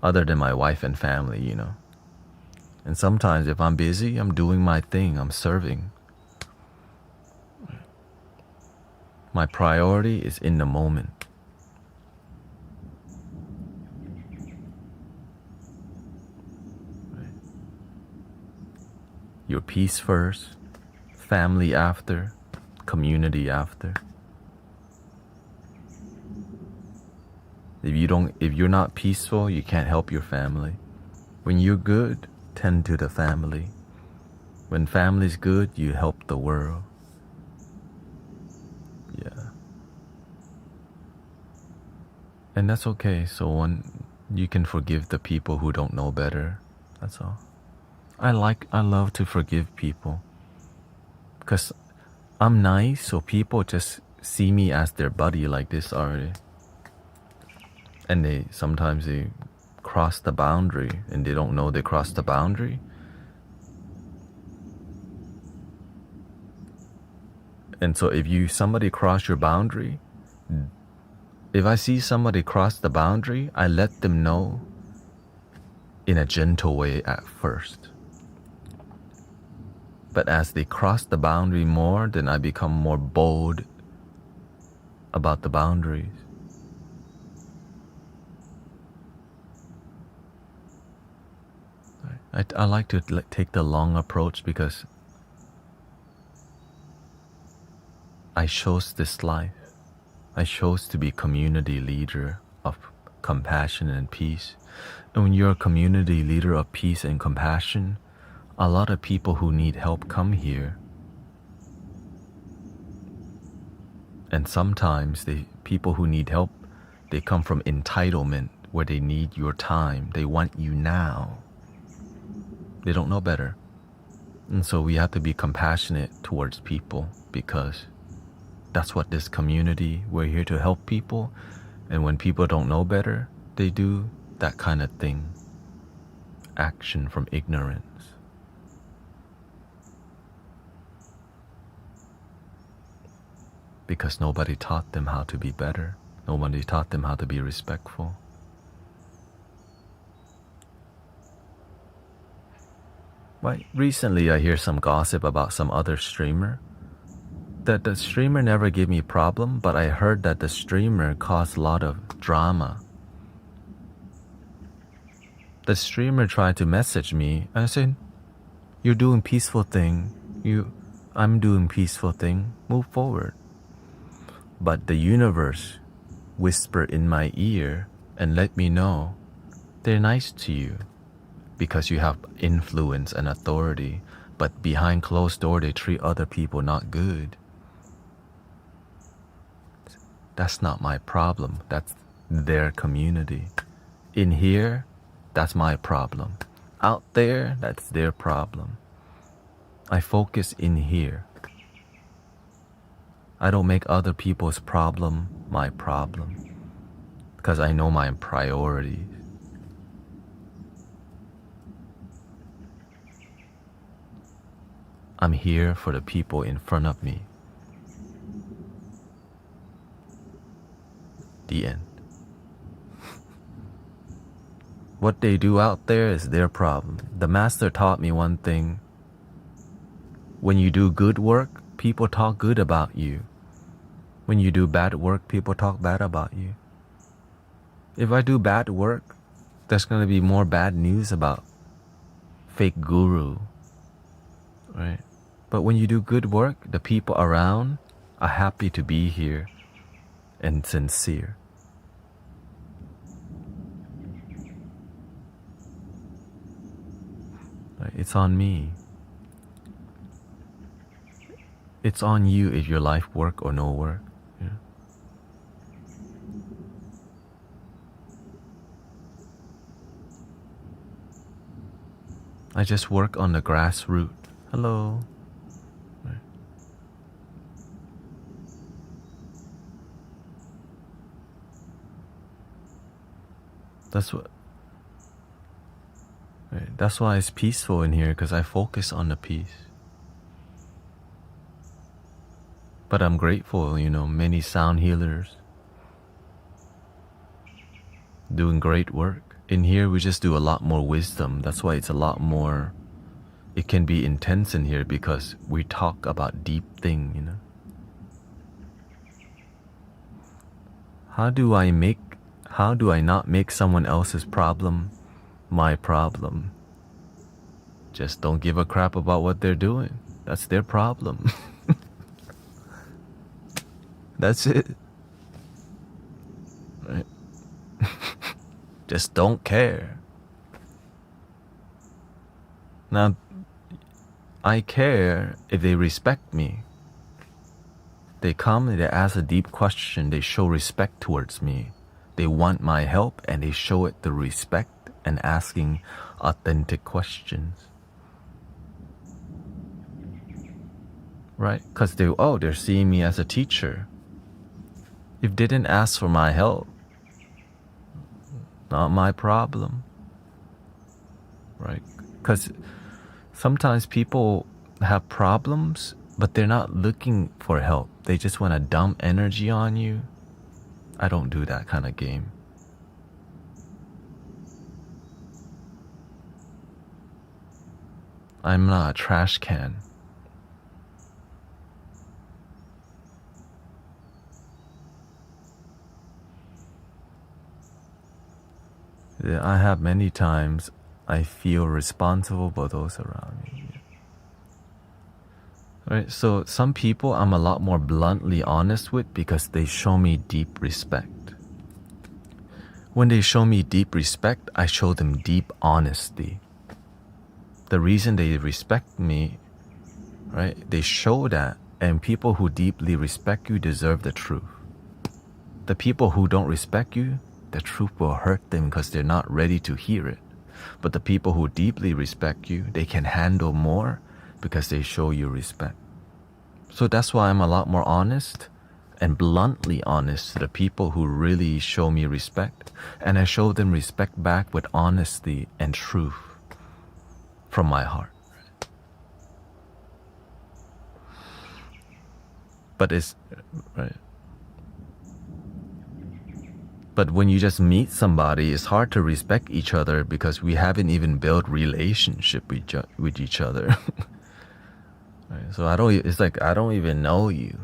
Other than my wife and family, And sometimes if I'm busy, I'm doing my thing, I'm serving. My priority is in the moment. Your peace first, family after, community after. If you're not peaceful, you can't help your family. When you're good, tend to the family. When family's good, you help the world. Yeah. And that's okay. So you can forgive the people who don't know better. That's all. I love to forgive people. Because I'm nice, so people just see me as their buddy like this already. And sometimes they cross the boundary and they don't know they crossed the boundary. And so if somebody cross your boundary, if I see somebody cross the boundary, I let them know in a gentle way at first. But as they cross the boundary more, then I become more bold about the boundaries. I like to take the long approach because I chose this life. I chose to be community leader of compassion and peace. And when you're a community leader of peace and compassion, a lot of people who need help come here. And sometimes people who need help, they come from entitlement where they need your time. They want you now. They don't know better. And so we have to be compassionate towards people because that's what this community, we're here to help people. And when people don't know better, they do that kind of thing. Action from ignorance. Because nobody taught them how to be better. Nobody taught them how to be respectful. Right. Recently I hear some gossip about some other streamer. That the streamer never gave me a problem, but I heard that the streamer caused a lot of drama. The streamer tried to message me, and I said, "You're doing peaceful thing. I'm doing peaceful thing. Move forward." But the universe whispered in my ear and let me know they're nice to you because you have influence and authority, but behind closed door they treat other people not good. That's not my problem. That's their community. In here, that's my problem. Out there, that's their problem. I focus in here. I don't make other people's problem my problem because I know my priorities. I'm here for the people in front of me. The end. What they do out there is their problem. The master taught me one thing. When you do good work, people talk good about you. When you do bad work, people talk bad about you. If I do bad work, there's going to be more bad news about fake guru, right? But when you do good work, the people around are happy to be here and sincere. Right? It's on me. It's on you if your life work or no work. Yeah. I just work on the grassroots. Hello. Right. That's what. Right. That's why it's peaceful in here, because I focus on the peace. But I'm grateful, many sound healers doing great work In here, we just do a lot more wisdom. That's why it's a lot more, it can be intense in here because we talk about deep thing, you know. How do I not make someone else's problem my problem? Just don't give a crap about what they're doing. That's their problem. That's it. Right? Just don't care. Now, I care if they respect me. They come and they ask a deep question. They show respect towards me. They want my help and they show it the respect and asking authentic questions. Right? Because they're seeing me as a teacher. If they didn't ask for my help, not my problem. Right? Because sometimes people have problems, but they're not looking for help. They just want to dump energy on you. I don't do that kind of game. I'm not a trash can. I have many times I feel responsible for those around me. Right? So some people I'm a lot more bluntly honest with because they show me deep respect. When they show me deep respect, I show them deep honesty. The reason they respect me, right? They show that, and people who deeply respect you deserve the truth. The people who don't respect you, the truth will hurt them because they're not ready to hear it. But the people who deeply respect you, they can handle more because they show you respect. So that's why I'm a lot more honest and bluntly honest to the people who really show me respect. And I show them respect back with honesty and truth from my heart. But it's, right. But when you just meet somebody, it's hard to respect each other because we haven't even built relationship with each other. Right? So it's like I don't even know you.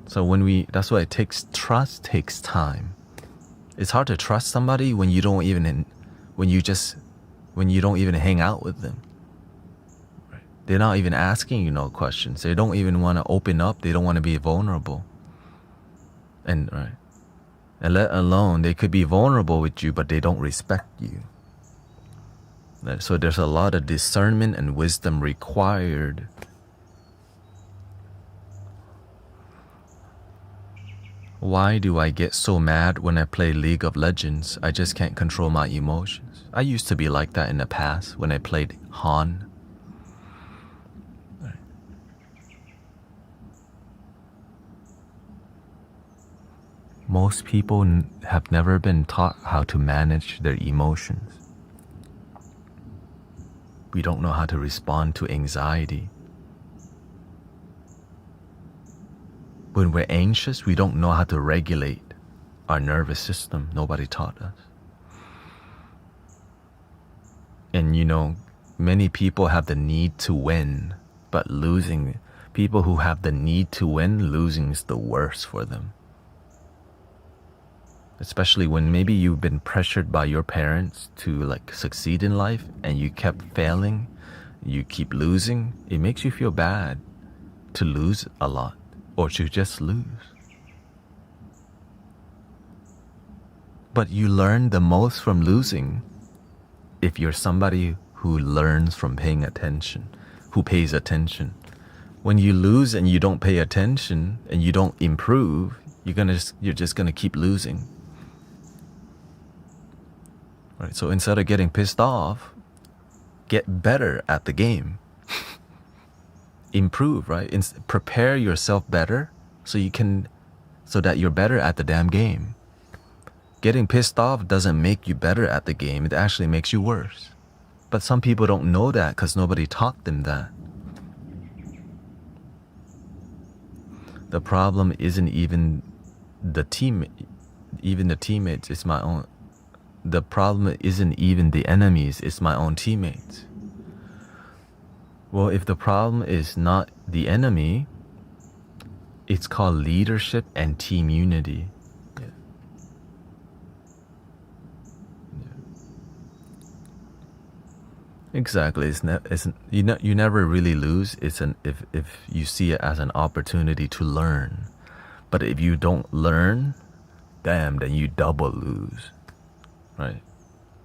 So that's why trust takes time. It's hard to trust somebody when you don't even hang out with them. Right? They're not even asking you no questions. They don't even want to open up. They don't want to be vulnerable. And right. And let alone, they could be vulnerable with you, but they don't respect you. So there's a lot of discernment and wisdom required. Why do I get so mad when I play League of Legends? I just can't control my emotions. I used to be like that in the past when I played Han. Most people have never been taught how to manage their emotions. We don't know how to respond to anxiety. When we're anxious, we don't know how to regulate our nervous system. Nobody taught us. And many people have the need to win, but people who have the need to win, losing is the worst for them. Especially when maybe you've been pressured by your parents to succeed in life and you kept failing, you keep losing. It makes you feel bad to lose a lot or to just lose. But you learn the most from losing if you're somebody who learns from paying attention, who pays attention. When you lose and you don't pay attention and you don't improve, you're just gonna keep losing. Right, so instead of getting pissed off, get better at the game. Improve, right? Prepare yourself better so that you're better at the damn game. Getting pissed off doesn't make you better at the game. It actually makes you worse. But some people don't know that because nobody taught them that. The problem isn't even the teammates, it's my own. the problem isn't even the enemies, it's my own teammates. Well, if the problem is not the enemy, it's called leadership and team unity. Yeah. Exactly. You never really lose. If you see it as an opportunity to learn. But if you don't learn, damn, then you double lose. Right?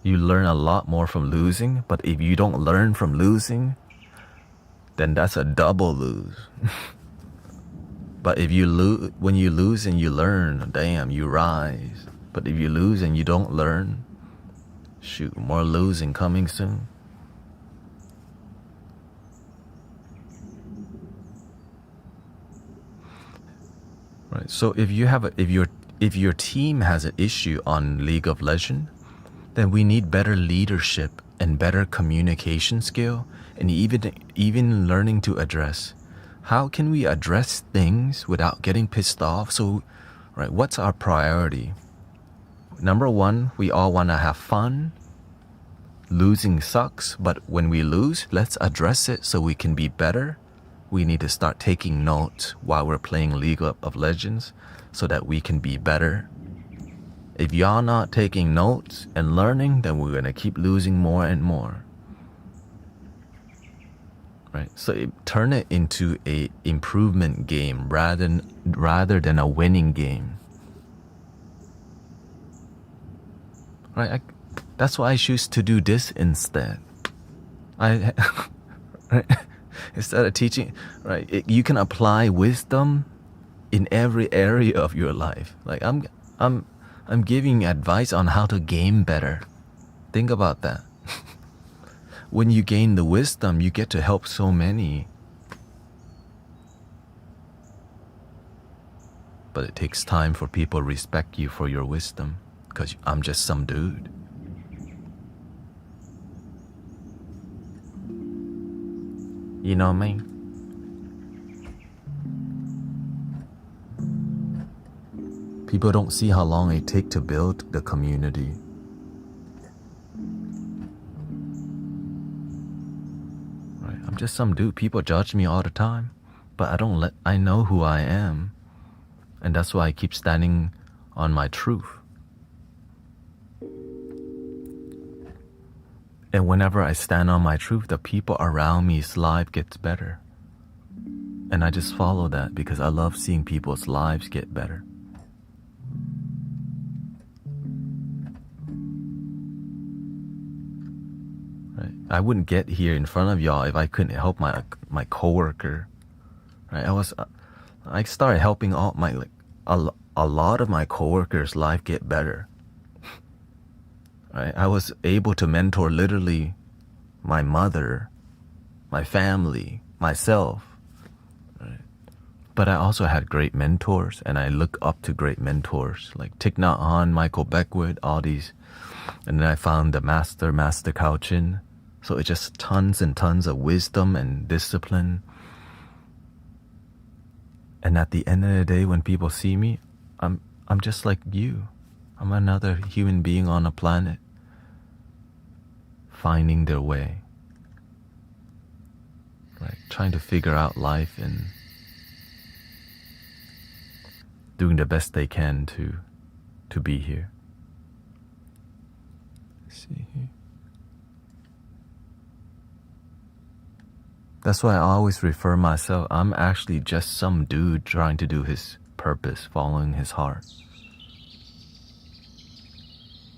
You learn a lot more from losing, but if you don't learn from losing, then that's a double lose. But if you lose, when you lose and you learn, damn, you rise. But if you lose and you don't learn, shoot, more losing coming soon. Right. So if your team has an issue on League of Legends, then we need better leadership and better communication skill, and even learning to address. How can we address things without getting pissed off? So, right, what's our priority? Number one, we all want to have fun. Losing sucks, but when we lose, let's address it so we can be better. We need to start taking notes while we're playing League of Legends so that we can be better. If y'all not taking notes and learning, then we're gonna keep losing more and more. Right? So turn it into a improvement game rather than a winning game. Right? That's why I choose to do this instead. Right? Instead of teaching, right? You can apply wisdom in every area of your life. Like I'm giving advice on how to game better. Think about that. When you gain the wisdom, you get to help so many. But it takes time for people to respect you for your wisdom, because I'm just some dude. You know what I mean? People don't see how long it takes to build the community. Right? I'm just some dude. People judge me all the time, but I know who I am. And that's why I keep standing on my truth. And whenever I stand on my truth, the people around me's life gets better. And I just follow that because I love seeing people's lives get better. Right? I wouldn't get here in front of y'all if I couldn't help my coworker. Right? I started helping all a lot of my coworkers' life get better. Right? I was able to mentor literally my mother, my family, myself. Right? But I also had great mentors, and I look up to great mentors like Thich Nhat Hanh, Michael Beckwith, all these. And then I found the Master Kao Chin. So it's just tons and tons of wisdom and discipline. And at the end of the day, when people see me, I'm just like you. I'm another human being on a planet, finding their way, right? Trying to figure out life and doing the best they can to be here. Let's see here. That's why I always refer myself, I'm actually just some dude trying to do his purpose, following his heart.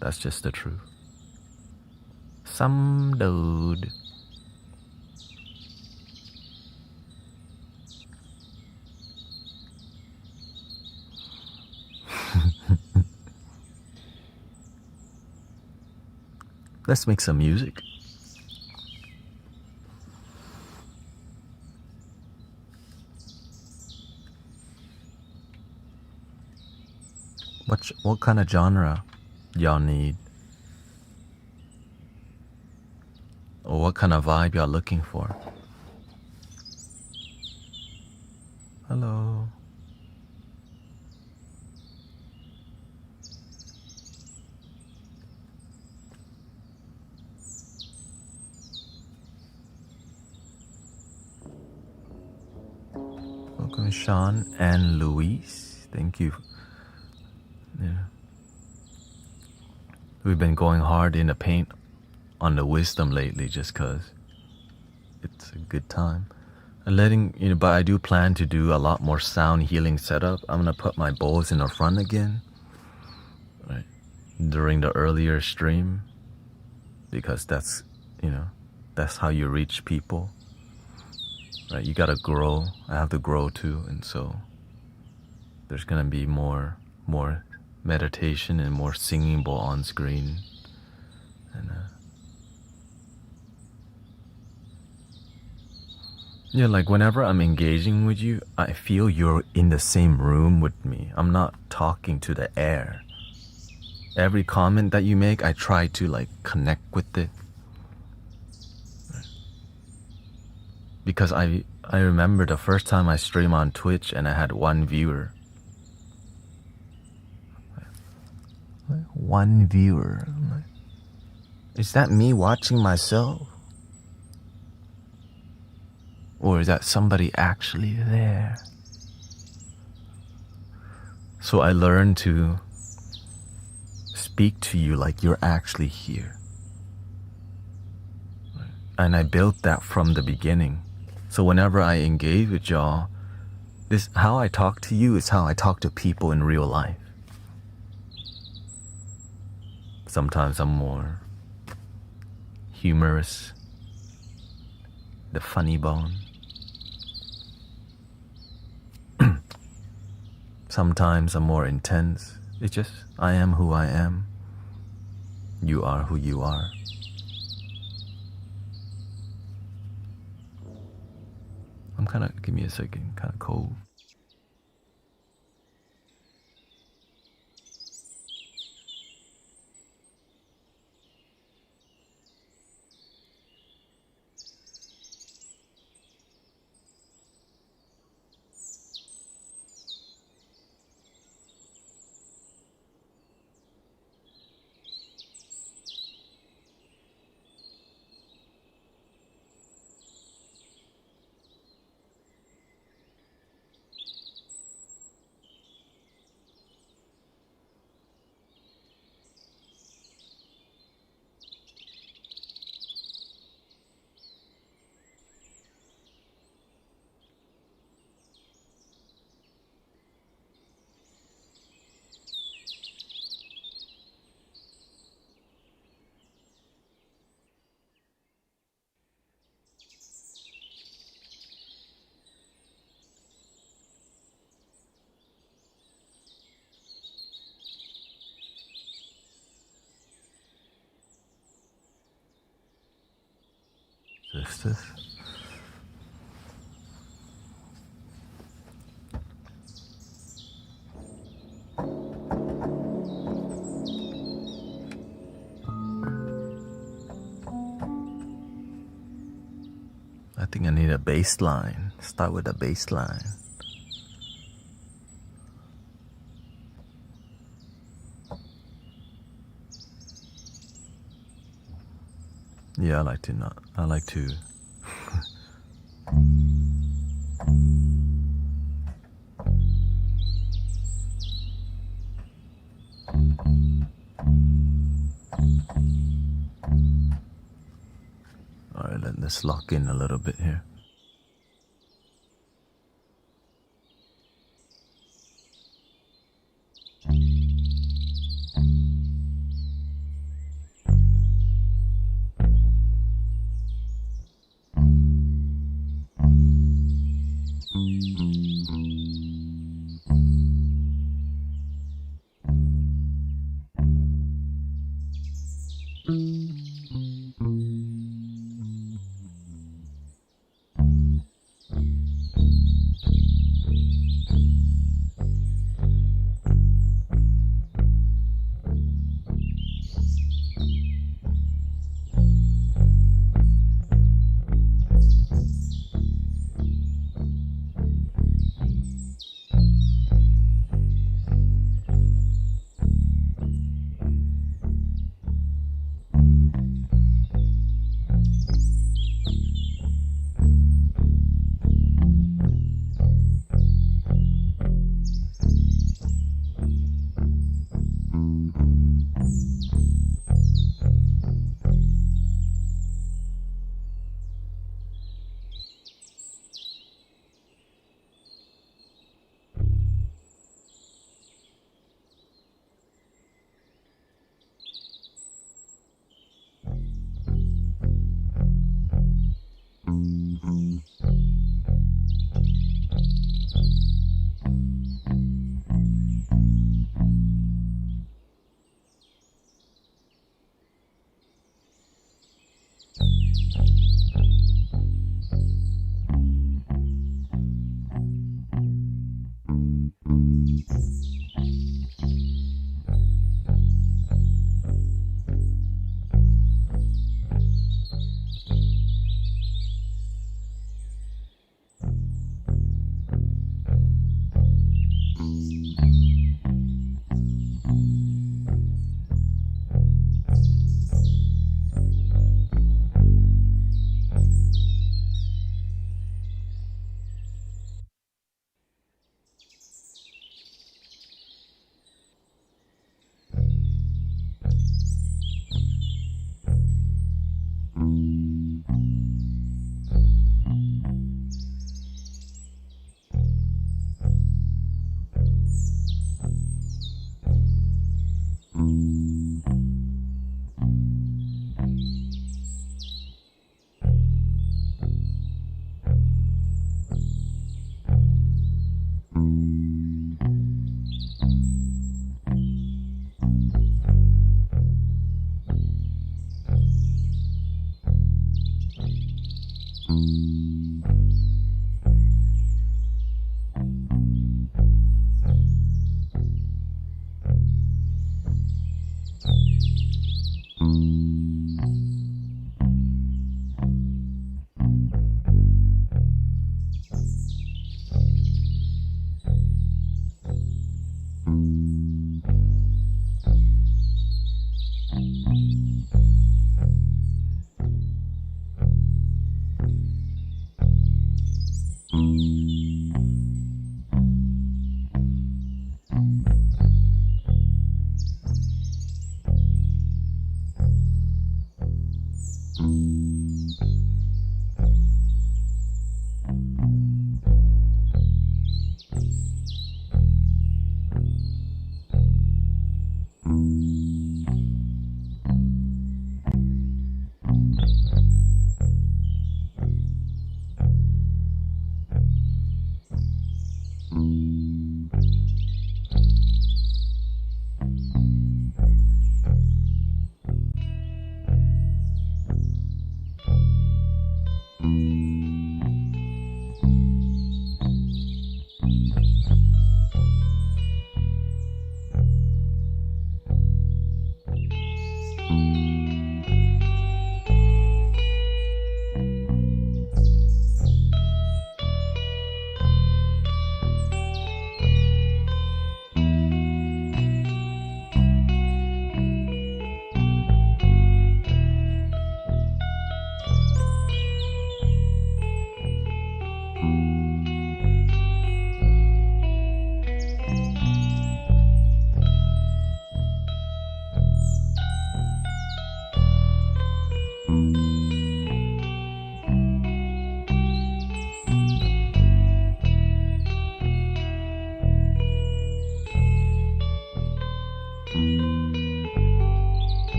That's just the truth. Some dude. Let's make some music. What kind of genre y'all need? Or what kind of vibe y'all looking for? Hello. Welcome, Sean and Luis. Thank you. Yeah. We've been going hard in the paint on the wisdom lately just because it's a good time. And but I do plan to do a lot more sound healing setup. I'm gonna put my bowls in the front again, right, during the earlier stream, because that's how you reach people, right? You gotta grow. I have to grow too, and so there's gonna be more meditation and more singing bowl on screen, and yeah, like whenever I'm engaging with you, I feel you're in the same room with me. I'm not talking to the air. Every comment that you make, I try to like connect with it. Because I remember the first time I streamed on Twitch and I had one viewer. One viewer. Is that me watching myself? Or is that somebody actually there? So I learned to speak to you like you're actually here. And I built that from the beginning. So whenever I engage with y'all, how I talk to you is how I talk to people in real life. Sometimes I'm more humorous, the funny bone. Sometimes I'm more intense. It's just, I am who I am. You are who you are. Give me a second, kind of cold. Sisters. I think I need a bass line. Start with a bass line. Yeah, I like to. Alright, let's lock in a little bit here.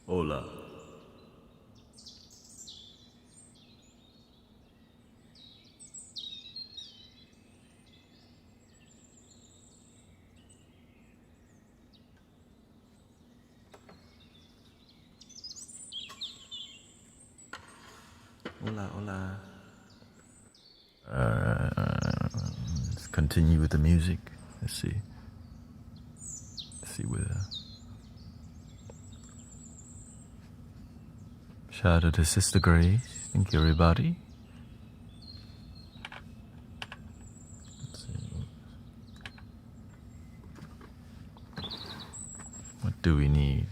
Hola. Hola, hola. Let's continue with the music. Let's see. Let's see where. Shout out to Sister Grace. Thank you, everybody. Let's see. What do we need?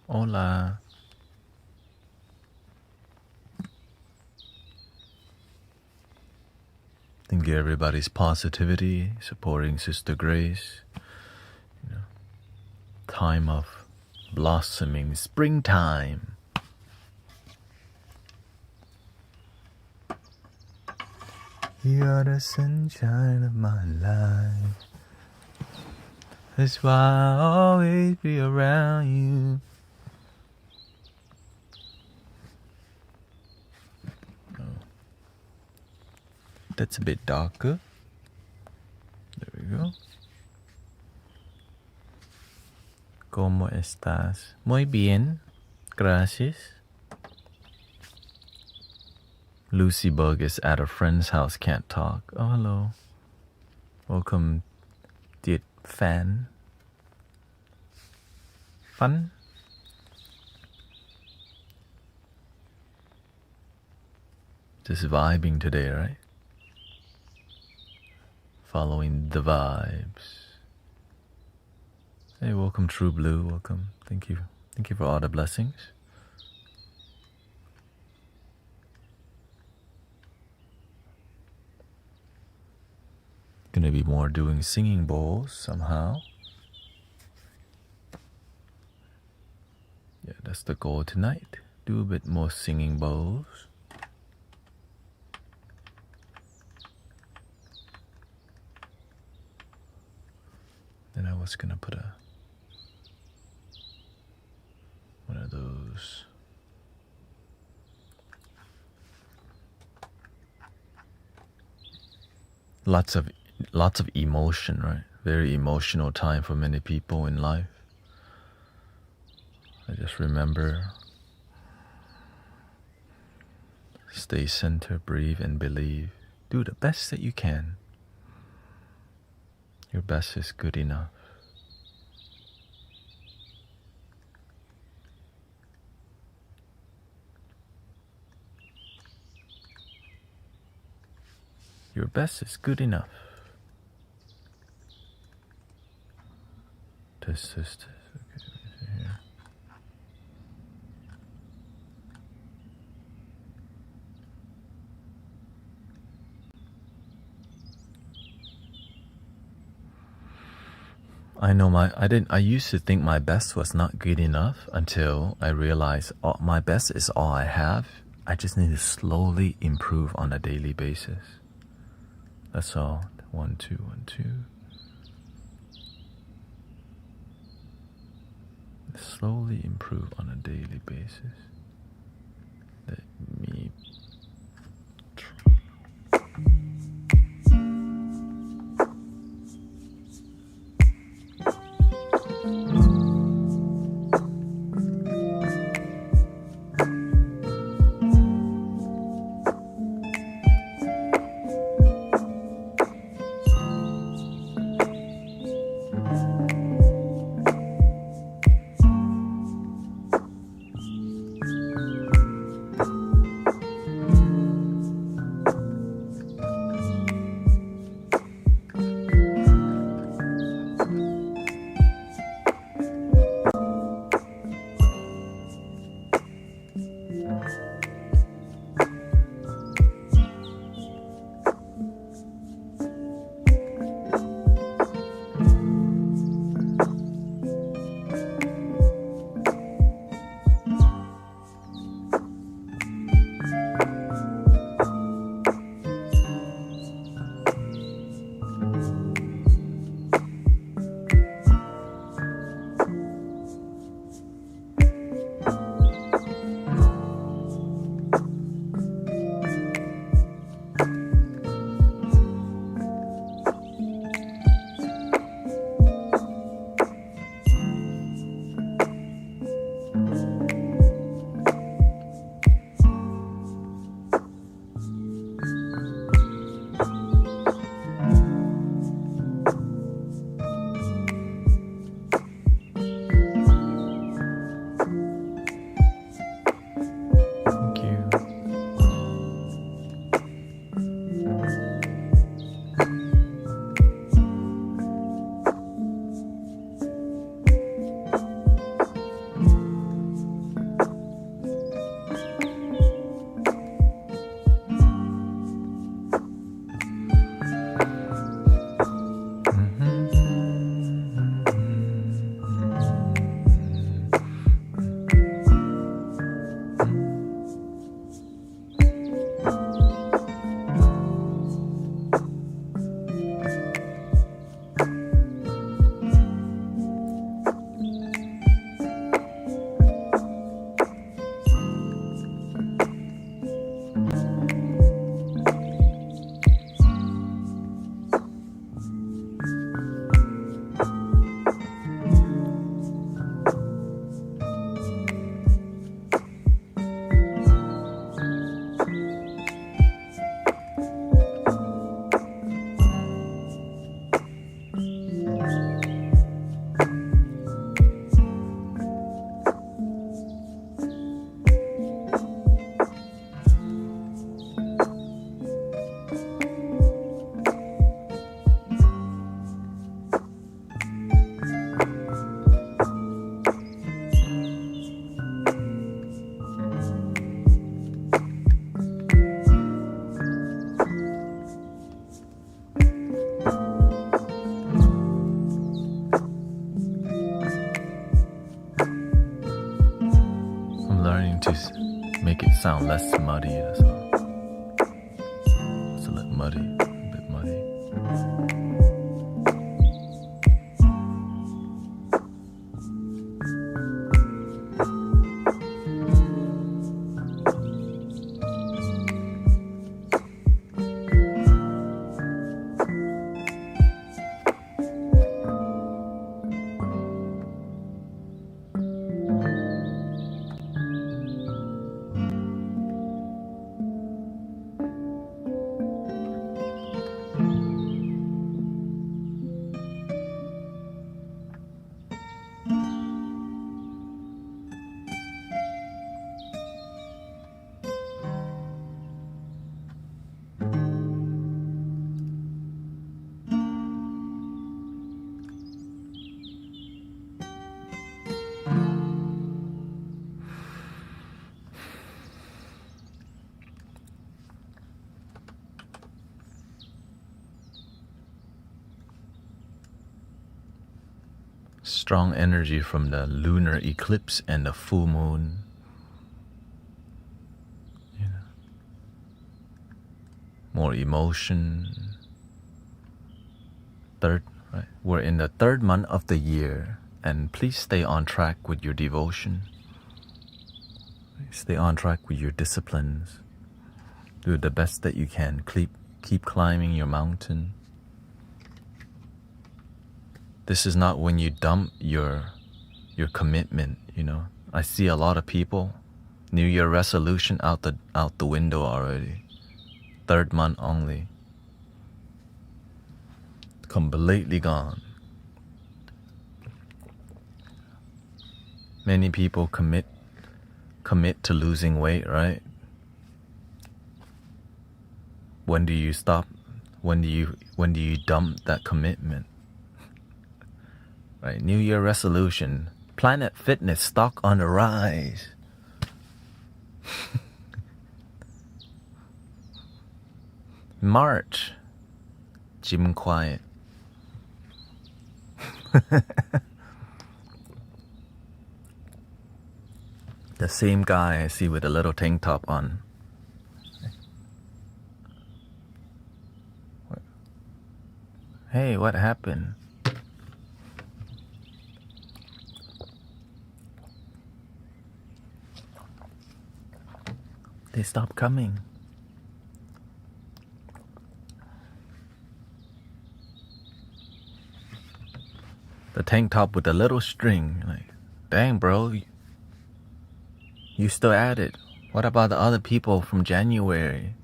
Hola. Thank you, everybody's positivity, supporting Sister Grace. Time of blossoming springtime. You are the sunshine of my life. That's why I'll always be around you. That's a bit darker. There we go. ¿Cómo estás? Muy bien. Gracias. Lucy Bug is at a friend's house, can't talk. Oh, hello. Welcome, dear fan. Fun? Just vibing today, right? Following the vibes. Hey, welcome, True Blue. Welcome. Thank you. Thank you for all the blessings. Gonna be more doing singing bowls somehow. Yeah, that's the goal tonight. Do a bit more singing bowls. Then I was gonna put one of those lots of emotion, right? Very emotional time for many people in life. I just remember, stay centered, breathe, and believe. Do the best that you can. Your best is good enough. Your best is good enough. Test. Okay, here. I know I used to think my best was not good enough until I realized my best is all I have. I just need to slowly improve on a daily basis. That's all. 1, 2, 1, 2. Slowly improve on a daily basis. Let me try. trying to make it sound less muddy, that's all. It's a little muddy, a bit muddy. Strong energy from the lunar eclipse and the full moon. You know, more emotion. Right? We're in the 3rd month of the year, and please stay on track with your devotion. Stay on track with your disciplines. Do the best that you can. Keep climbing your mountain. This is not when you dump your commitment, you know. I see a lot of people, New Year resolution out the window already. 3rd month only. Completely gone. Many people commit to losing weight, right? When do you stop? When do you dump that commitment? Right, New Year resolution. Planet Fitness stock on the rise. March. Gym quiet. The same guy I see with a little tank top on. Hey, what happened? They stopped coming. The tank top with the little string. Like, dang, bro. You still at it. What about the other people from January?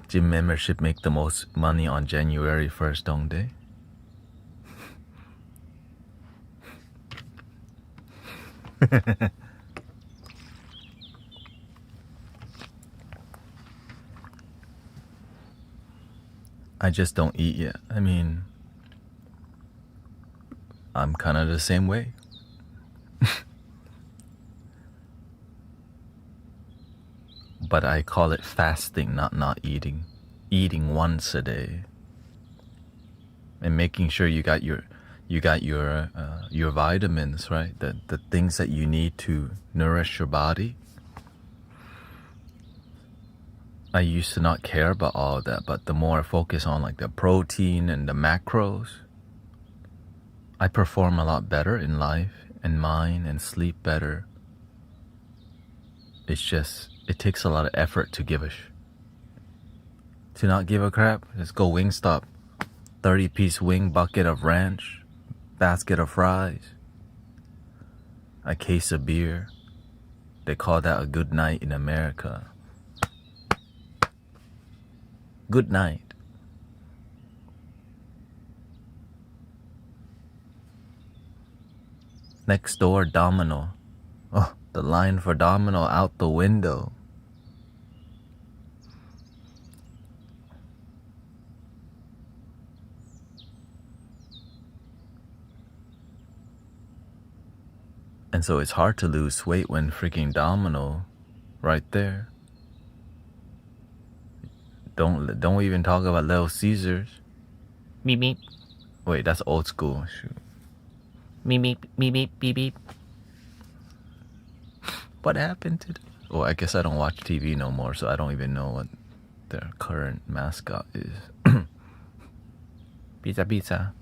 Gym membership make the most money on January 1st, don't they? I just don't eat yet. I mean, I'm kind of the same way. But I call it fasting, not eating. Eating once a day. And making sure you got your vitamins, right? The things that you need to nourish your body. I used to not care about all of that, but the more I focus on like the protein and the macros, I perform a lot better in life and mind and sleep better. It's just, it takes a lot of effort to not give a crap. Just go Wingstop. 30-piece wing, bucket of ranch, basket of fries, a case of beer. They call that a good night in America. Good night. Next door, Domino. Oh, the line for Domino out the window. And so it's hard to lose weight when freaking Domino right there. Don't even talk about Little Caesars. Meep meep. Wait, that's old school. Shoot. Beep, beep, beep, beep, beep, beep. What happened to... Oh, I guess I don't watch TV no more, so I don't even know what their current mascot is. Pizza, pizza.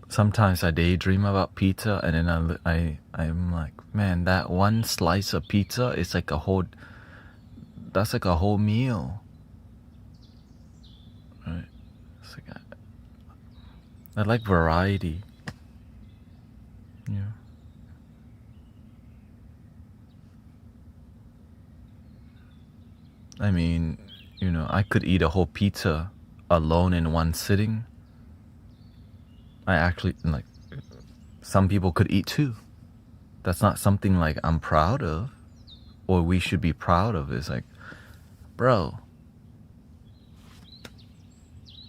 Sometimes I daydream about pizza, and then I'm like, man, that one slice of pizza is like a whole... That's like a whole meal. Right? It's like I like variety. Yeah. I mean, you know, I could eat a whole pizza alone in one sitting. I actually, like, some people could eat two. That's not something like I'm proud of, or we should be proud of. It's like, bro,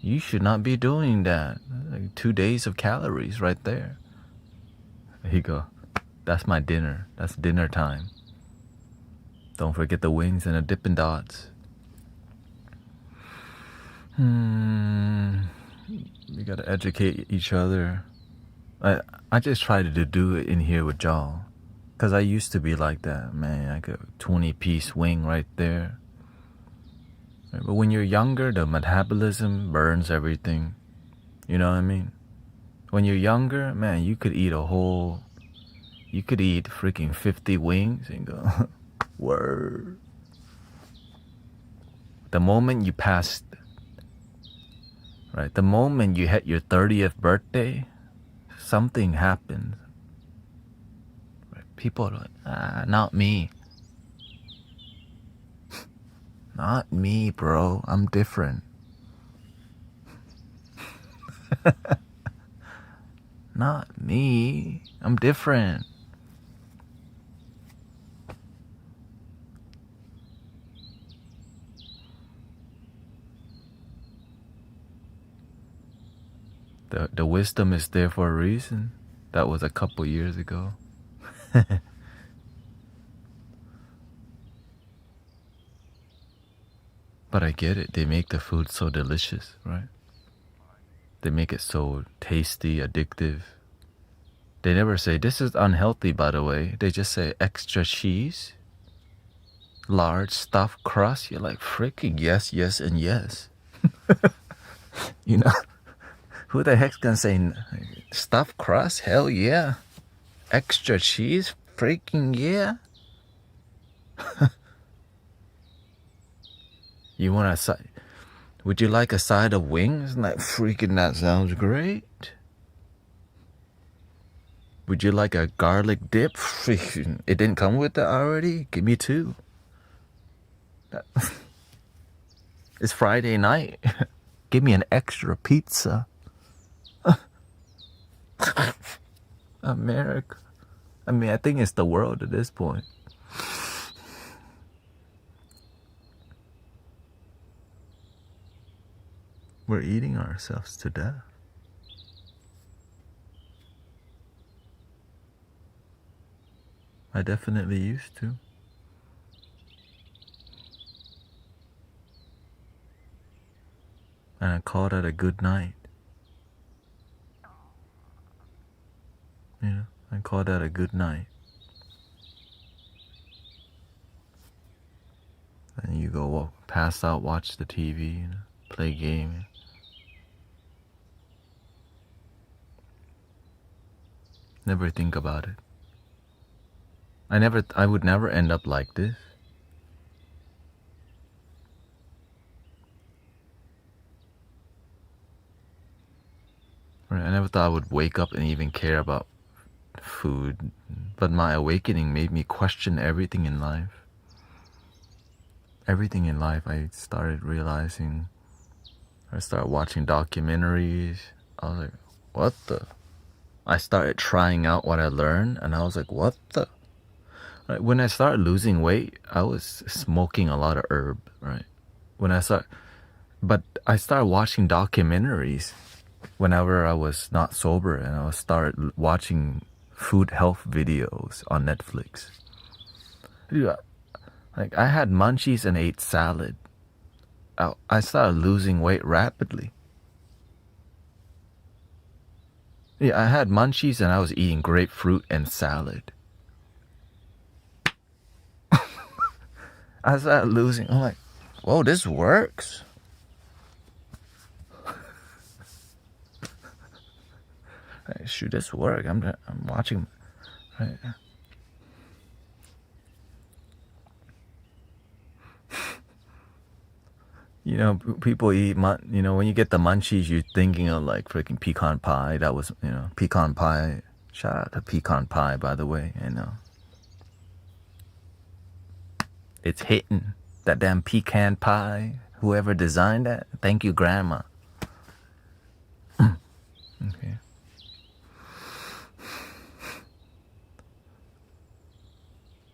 you should not be doing that. Like 2 days of calories right there. There you go. That's my dinner. That's dinner time. Don't forget the wings and the Dippin' Dots. We gotta educate each other. I just try to do it in here with y'all. Cause I used to be like that, man. I got a 20-piece wing right there. But when you're younger, the metabolism burns everything. You know what I mean? When you're younger, man, you could eat freaking 50 wings and go, word. The moment you passed, right? The moment you hit your 30th birthday, something happens. Right? People are like, not me. Not me, bro. I'm different. Not me. I'm different. The wisdom is there for a reason. That was a couple years ago. But I get it. They make the food so delicious, right? They make it so tasty, addictive. They never say, this is unhealthy, by the way. They just say extra cheese, large stuffed crust. You're like, freaking yes, yes, and yes. You know? Who the heck's gonna say stuffed crust? Hell yeah. Extra cheese? Freaking yeah. You want a side? Would you like a side of wings? Like, freaking that sounds great. Would you like a garlic dip? Freaking, it didn't come with it already? Give me two. It's Friday night. Give me an extra pizza. America. I mean, I think it's the world at this point. We're eating ourselves to death. I definitely used to. And I called it a good night. Yeah, I call that a good night. And you go walk, pass out, watch the TV, play game. Never think about it. I would never end up like this. Right? I never thought I would wake up and even care about food, but my awakening made me question everything in life. Everything in life, I started realizing. I started watching documentaries. I was like, what the? I started trying out what I learned, and I was like, what the? Right? When I started losing weight, I was smoking a lot of herb, right? But I started watching documentaries whenever I was not sober, and I started watching food health videos on Netflix. Dude, like, I had munchies and ate salad. I started losing weight rapidly. Yeah, I had munchies and I was eating grapefruit and salad. I started losing. I'm like, whoa, this works. Hey, shoot, this work. I'm watching. Right. You know, people eat, you know, when you get the munchies, you're thinking of like freaking pecan pie. That was, you know, pecan pie. Shout out to pecan pie, by the way. You know, it's hitting. That damn pecan pie. Whoever designed that, thank you, Grandma. Okay.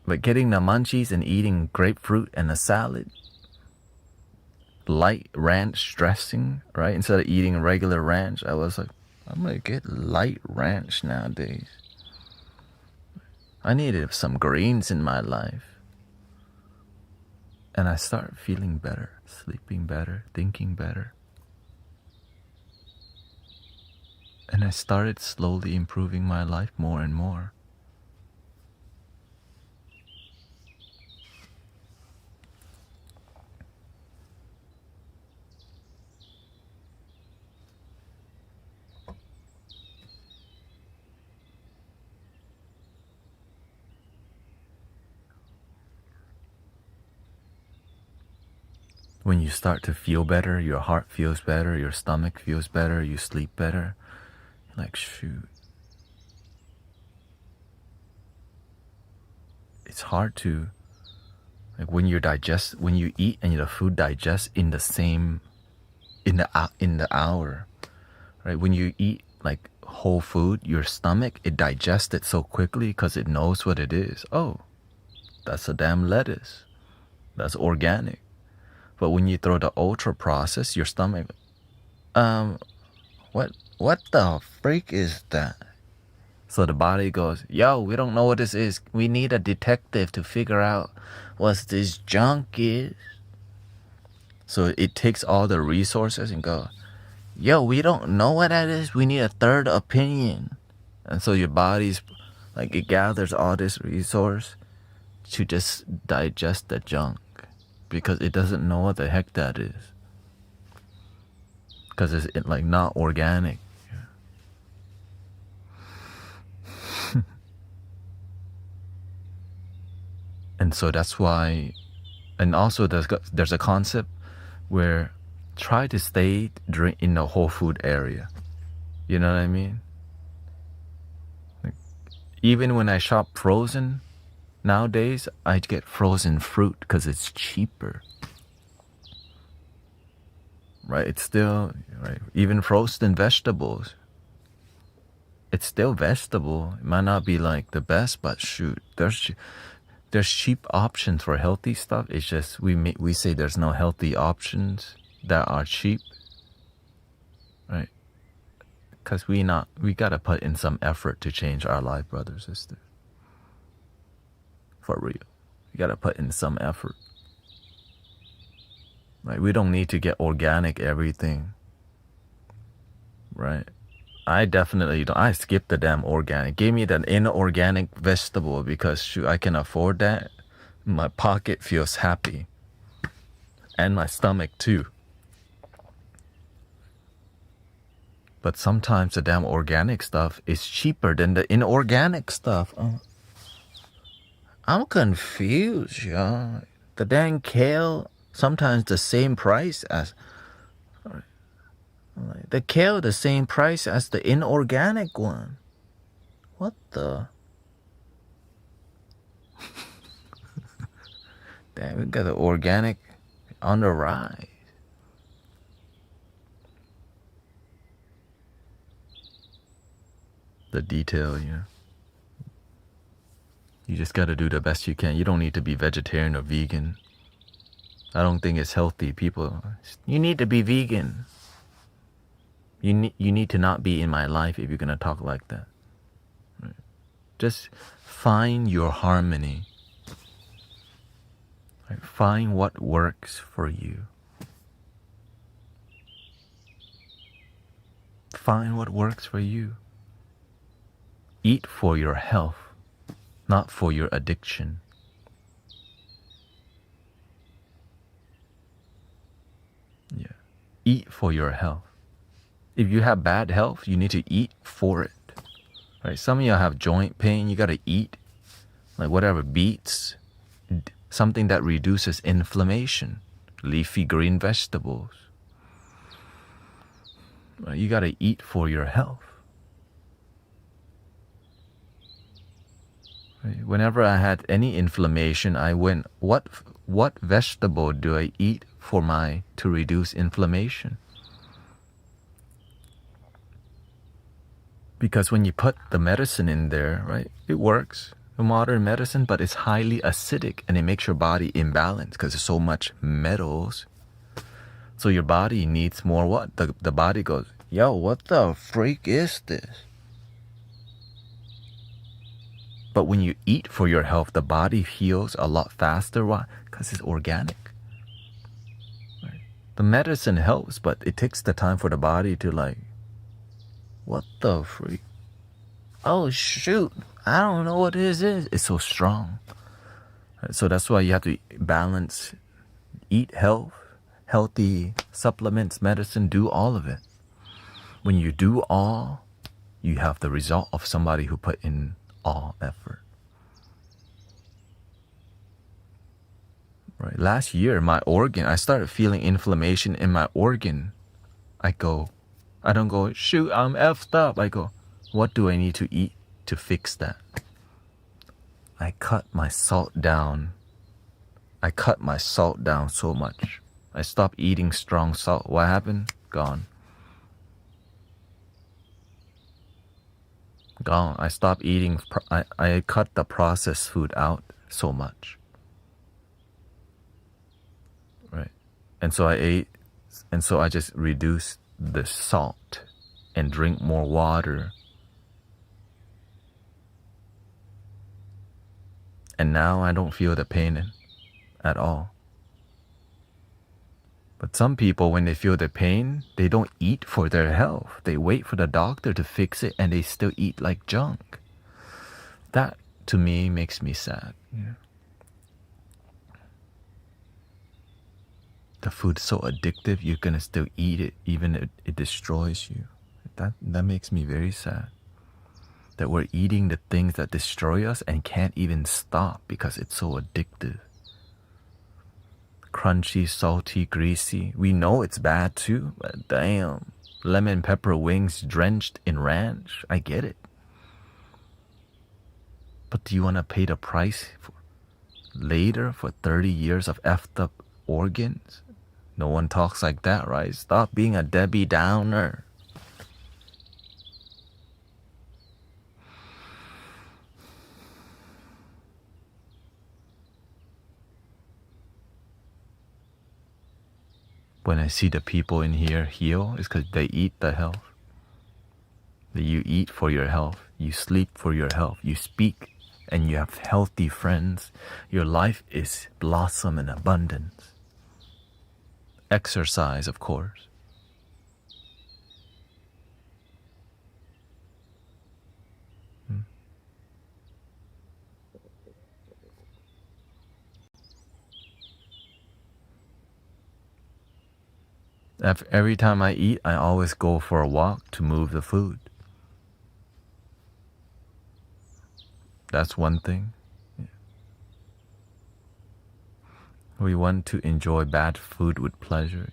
But getting the munchies and eating grapefruit and a salad, light ranch dressing, right? Instead of eating regular ranch, I was like, I'm gonna get light ranch nowadays. I needed some greens in my life. And I start feeling better, sleeping better, thinking better. And I started slowly improving my life more and more. When you start to feel better, your heart feels better, your stomach feels better, you sleep better. Like, shoot. It's hard to, like when you eat and the food digests in the hour, right? When you eat like whole food, your stomach, it digests it so quickly because it knows what it is. Oh, that's a damn lettuce. That's organic. But when you throw the ultra processed, your stomach, what the freak is that? So the body goes, yo, we don't know what this is. We need a detective to figure out what this junk is. So it takes all the resources and go, yo, we don't know what that is. We need a third opinion. And so your body's like, it gathers all this resource to just digest the junk because it doesn't know what the heck that is. Because it's like not organic. And so that's why, and also there's a concept where try to stay in the whole food area. You know what I mean? Like, even when I shop frozen, nowadays I get frozen fruit because it's cheaper. Right? It's still, right? Even frozen vegetables. It's still vegetable. It might not be like the best, but shoot, there's cheap options for healthy stuff. It's just we say there's no healthy options that are cheap, right? Because we gotta put in some effort to change our life, brothers, sisters. For real, we gotta put in some effort. Like we don't need to get organic everything, right? I definitely don't. I skip the damn organic. Give me that inorganic vegetable because shoot, I can afford that. My pocket feels happy. And my stomach too. But sometimes the damn organic stuff is cheaper than the inorganic stuff. I'm confused, y'all. The damn kale, sometimes the same price as... The kale the same price as the inorganic one. What the? Damn, we got the organic on the rise. The detail, you know. You just gotta do the best you can. You don't need to be vegetarian or vegan. I don't think it's healthy. People, you need to be vegan. You need to not be in my life if you're gonna talk like that. Right. Just find your harmony. Right. Find what works for you. find what works for you. Eat for your health, not for your addiction. Yeah. Eat for your health. If you have bad health, you need to eat for it. Right? Some of you have joint pain, you gotta eat. Like whatever, beets, something that reduces inflammation, leafy green vegetables. Right? You gotta eat for your health. Right? Whenever I had any inflammation, I went, what vegetable do I eat to reduce inflammation? Because when you put the medicine in there, right, it works. The modern medicine, but it's highly acidic and it makes your body imbalanced because there's so much metals. So your body needs more what? The body goes, yo, what the freak is this? But when you eat for your health, the body heals a lot faster. Why? Because it's organic. Right? The medicine helps, but it takes the time for the body to like, what the freak? Oh shoot, I don't know what this is. It's so strong. So that's why you have to balance, eat healthy supplements, medicine, do all of it. When you do all, you have the result of somebody who put in all effort. Right. Last year, my organ, I started feeling inflammation in my organ. I don't go, shoot, I'm effed up. I go, what do I need to eat to fix that? I cut my salt down. I cut my salt down so much. I stopped eating strong salt. What happened? Gone. Gone. I stopped eating. I cut the processed food out so much. Right. And so I ate. And so I just reduced the salt and drink more water. And now I don't feel the pain at all. But some people, when they feel the pain, they don't eat for their health. They wait for the doctor to fix it and they still eat like junk. That, to me, makes me sad. Yeah. The food's so addictive, you're gonna still eat it, even if it destroys you. That makes me very sad. That we're eating the things that destroy us and can't even stop because it's so addictive. Crunchy, salty, greasy. We know it's bad too, but damn. Lemon pepper wings drenched in ranch. I get it. But do you want to pay the price later for 30 years of effed up organs? No one talks like that, right? Stop being a Debbie Downer. When I see the people in here heal, it's because they eat the health. That you eat for your health. You sleep for your health. You speak and you have healthy friends. Your life is blossom and abundance. Exercise, of course. Every time I eat, I always go for a walk to move the food. That's one thing. We want to enjoy bad food with pleasure.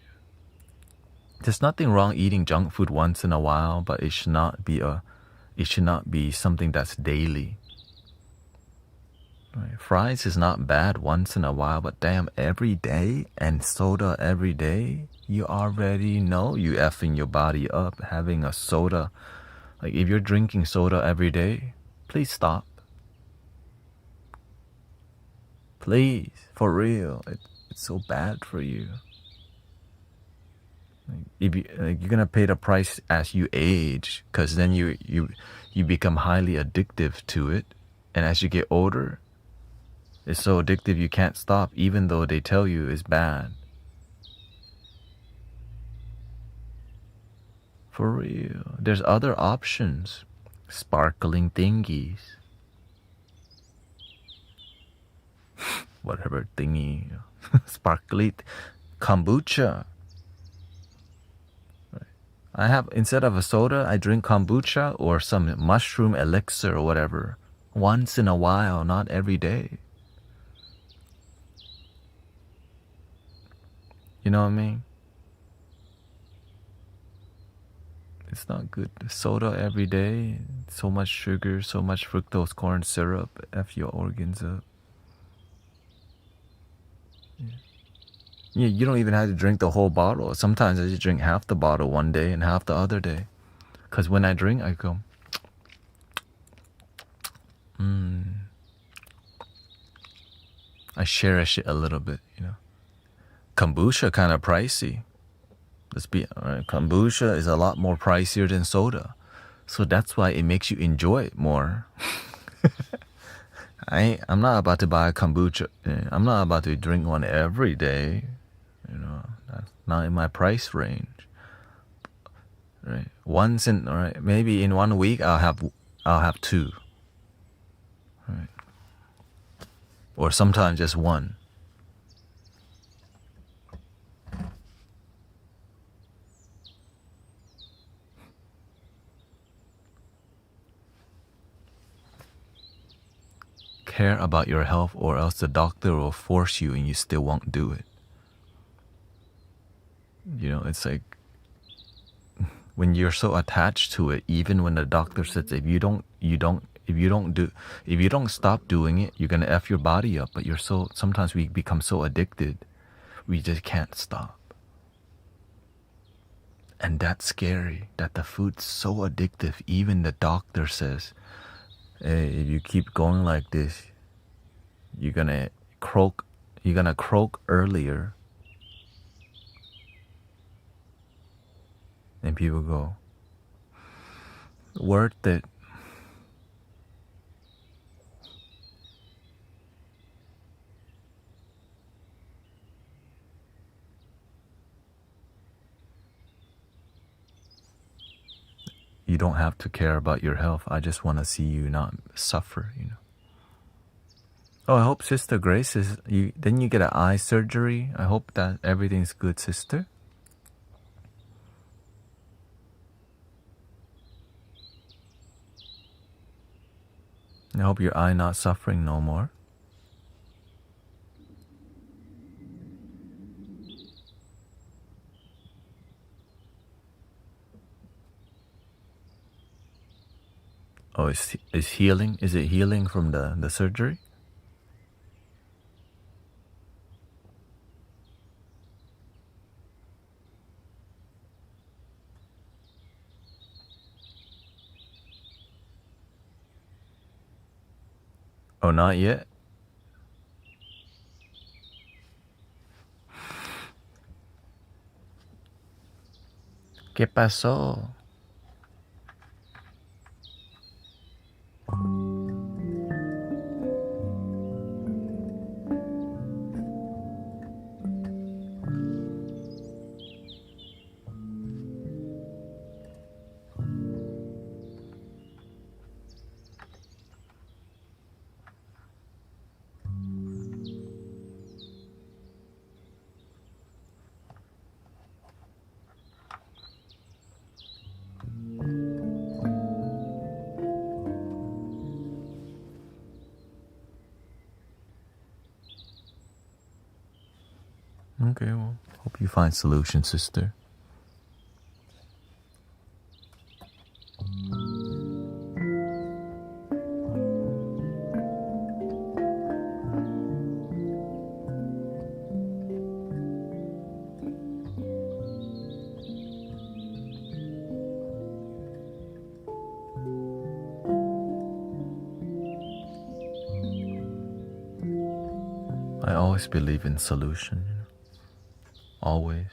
There's nothing wrong eating junk food once in a while, but it should not be something that's daily. Right. Fries is not bad once in a while, but damn, every day and soda every day, you already know you effing your body up having a soda. Like if you're drinking soda every day, please stop. Please, for real, it's so bad for you. If you're gonna pay the price as you age, because then you become highly addictive to it, and as you get older, it's so addictive you can't stop, even though they tell you it's bad. For real. There's other options. Sparkling thingies. Whatever thingy. Sparkly kombucha. I have, instead of a soda, I drink kombucha or some mushroom elixir or whatever. Once in a while, not every day. You know what I mean? It's not good. Soda every day, so much sugar, so much fructose corn syrup, F your organs up. Yeah, you don't even have to drink the whole bottle. Sometimes I just drink half the bottle one day and half the other day. Because when I drink, I go, I cherish it a little bit, you know. Kombucha kind of pricey. Let's be alright. Kombucha is a lot more pricier than soda. So that's why it makes you enjoy it more. I'm not about to buy a kombucha. I'm not about to drink one every day. You know, that's not in my price range. Right? Once in, right? Maybe in 1 week I'll have two. Right? Or sometimes just one. Care about your health, or else the doctor will force you and you still won't do it. You know, it's like when you're so attached to it, even when the doctor says if you don't stop doing it, you're gonna F your body up. But sometimes we become so addicted, we just can't stop. And that's scary, that the food's so addictive. Even the doctor says, hey, if you keep going like this, you're gonna croak earlier. And people go, worth it. You don't have to care about your health. I just want to see you not suffer, you know. Oh, I hope Sister Grace then you get an eye surgery. I hope that everything's good, sister. I hope your eye not suffering no more. Oh, is healing? Is it healing from the surgery? Oh, not yet? ¿Qué pasó? Okay, well, hope you find solution, sister. I always believe in solution, you know. Always.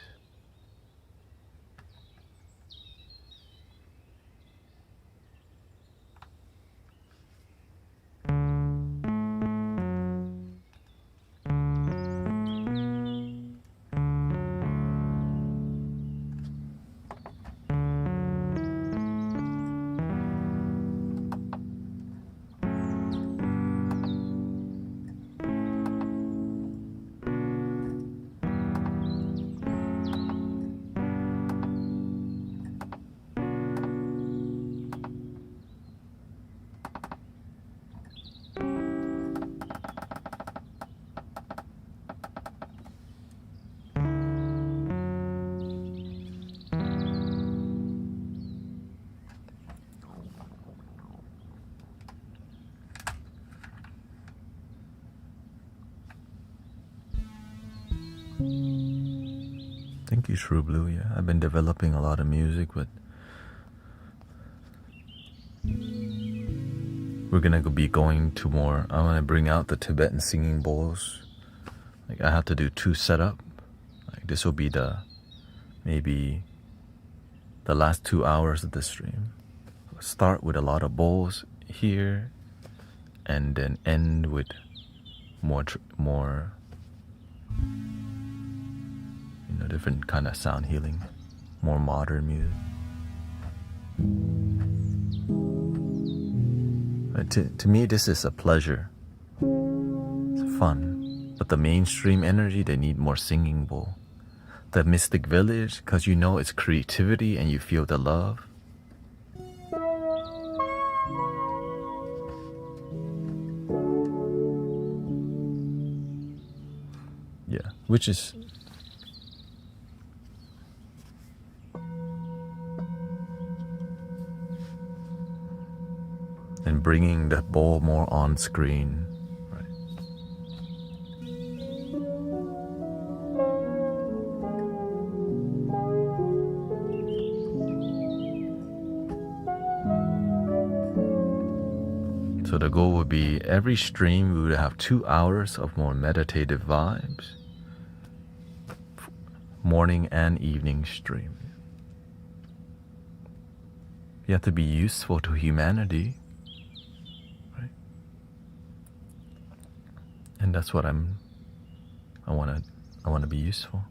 Thank you, True Blue. Yeah, I've been developing a lot of music, but we're gonna be going to more. I want to bring out the Tibetan singing bowls. Like I have to do 2 setup. Like this will be maybe the last 2 hours of the stream. Start with a lot of bowls here, and then end with more different kind of sound healing, more modern music. To me, this is a pleasure. It's fun. But the mainstream energy, they need more singing bowl. The Mystic Village, because you know it's creativity and you feel the love. Yeah, which is and bringing the bowl more on screen, right? So the goal would be every stream we would have 2 hours of more meditative vibes, morning and evening stream. You have to be useful to humanity. And that's what I want to be useful.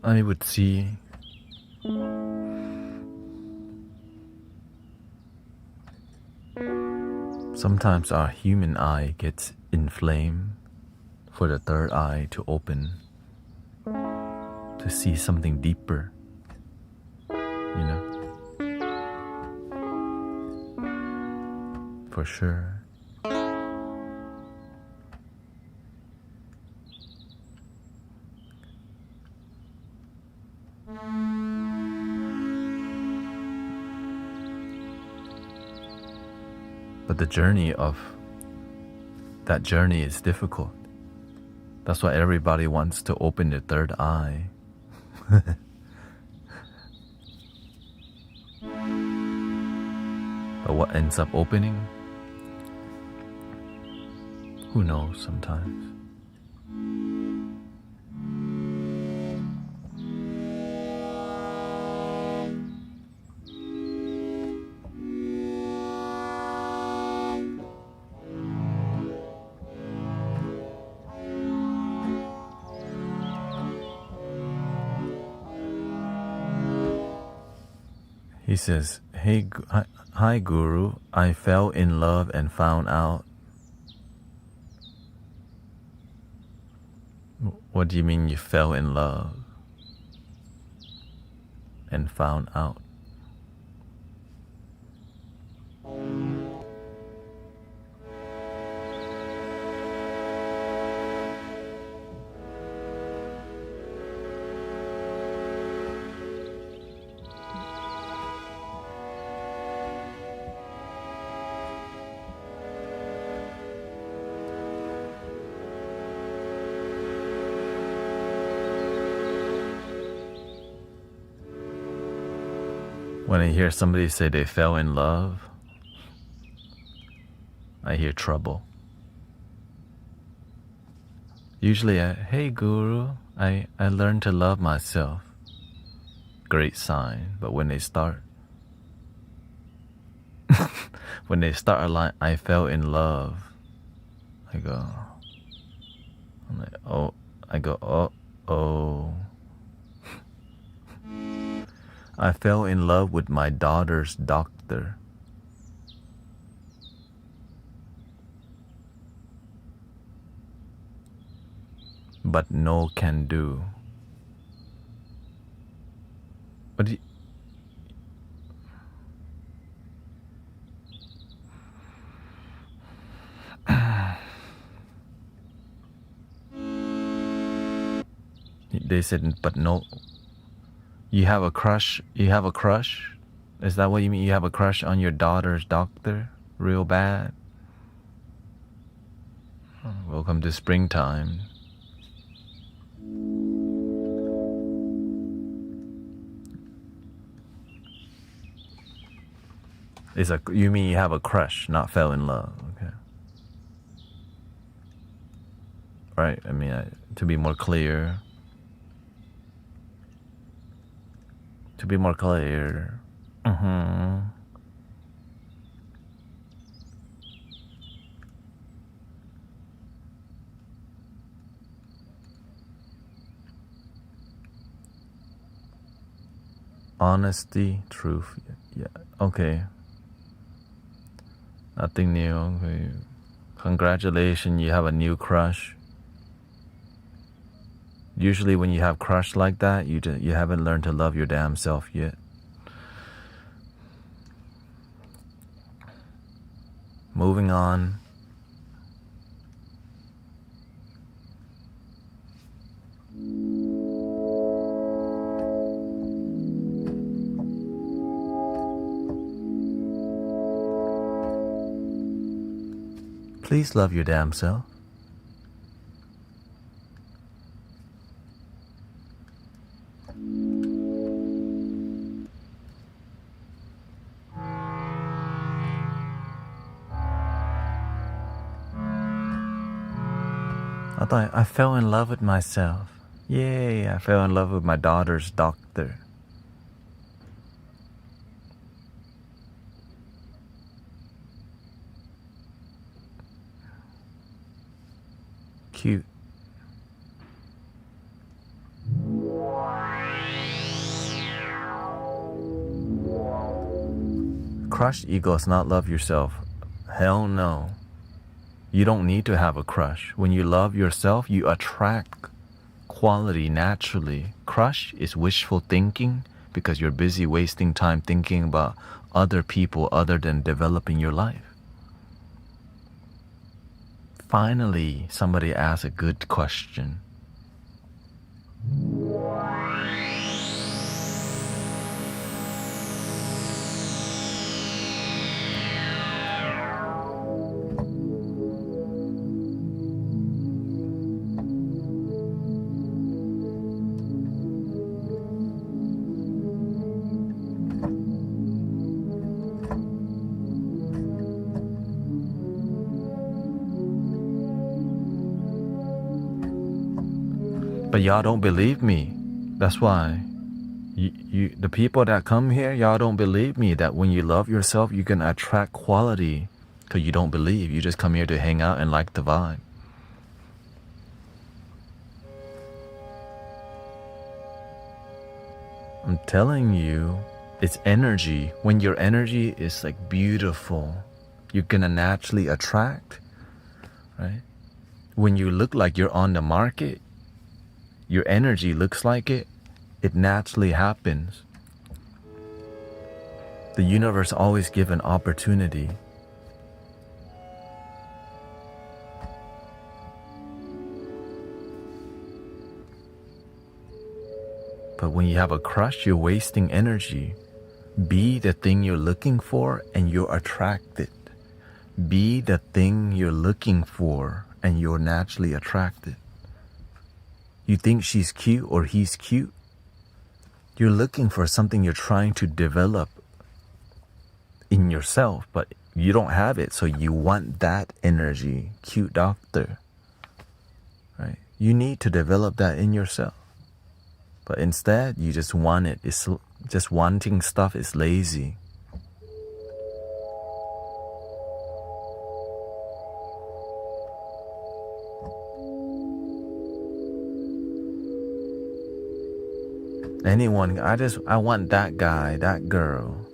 I would see sometimes our human eye gets inflamed for the third eye to open, to see something deeper, for sure. But the journey is difficult. That's why everybody wants to open their third eye. But what ends up opening? Who knows sometimes? He says, hi Guru, I fell in love and found out. What do you mean you fell in love and found out? When I hear somebody say they fell in love, I hear trouble. Usually, hey Guru, I learned to love myself. Great sign. But when they start, a line, I fell in love. I'm like, oh, oh. I fell in love with my daughter's doctor. But no can do. But they said, but no. You have a crush? You have a crush? Is that what you mean? You have a crush on your daughter's doctor? Real bad? Welcome to springtime. You mean you have a crush, not fell in love? Okay. Right. I mean, to be more clear. Honesty, truth. Yeah. Okay. Nothing new. Okay. Congratulations, you have a new crush. Usually when you have crush like that, you haven't learned to love your damn self yet. Moving on. Please love your damn self. I thought I fell in love with myself. Yay, I fell in love with my daughter's doctor. Cute. Crushed ego is not love yourself. Hell no. You don't need to have a crush. When you love yourself, you attract quality naturally. Crush is wishful thinking because you're busy wasting time thinking about other people other than developing your life. Finally, somebody asked a good question. But y'all don't believe me. That's why. The people that come here, y'all don't believe me that when you love yourself, you can attract quality. Because you don't believe. You just come here to hang out and like the vibe. I'm telling you, it's energy. When your energy is like beautiful, you're gonna naturally attract, right? When you look like you're on the market, your energy looks like it naturally happens. The universe always gives an opportunity. But when you have a crush, you're wasting energy. Be the thing you're looking for and you're attracted. Be the thing you're looking for and you're naturally attracted. You think she's cute or he's cute? You're looking for something you're trying to develop in yourself, but you don't have it, so you want that energy. Cute doctor, right? You need to develop that in yourself. But instead, you just want it. It's just wanting stuff is lazy. Anyone, I want that guy, that girl.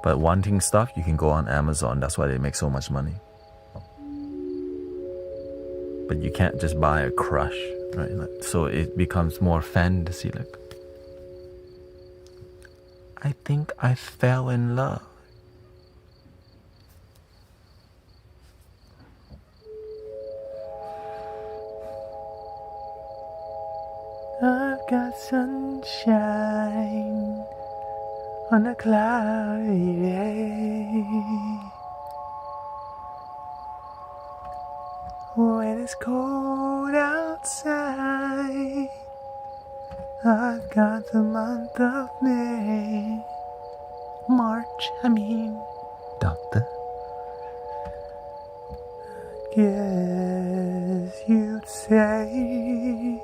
But wanting stuff, you can go on Amazon. That's why they make so much money. But you can't just buy a crush, right? So it becomes more fantasy. Like, I think I fell in love. I've got sunshine on a cloudy day. When it's cold outside, I've got the month of May. March, Doctor. Guess you'd say.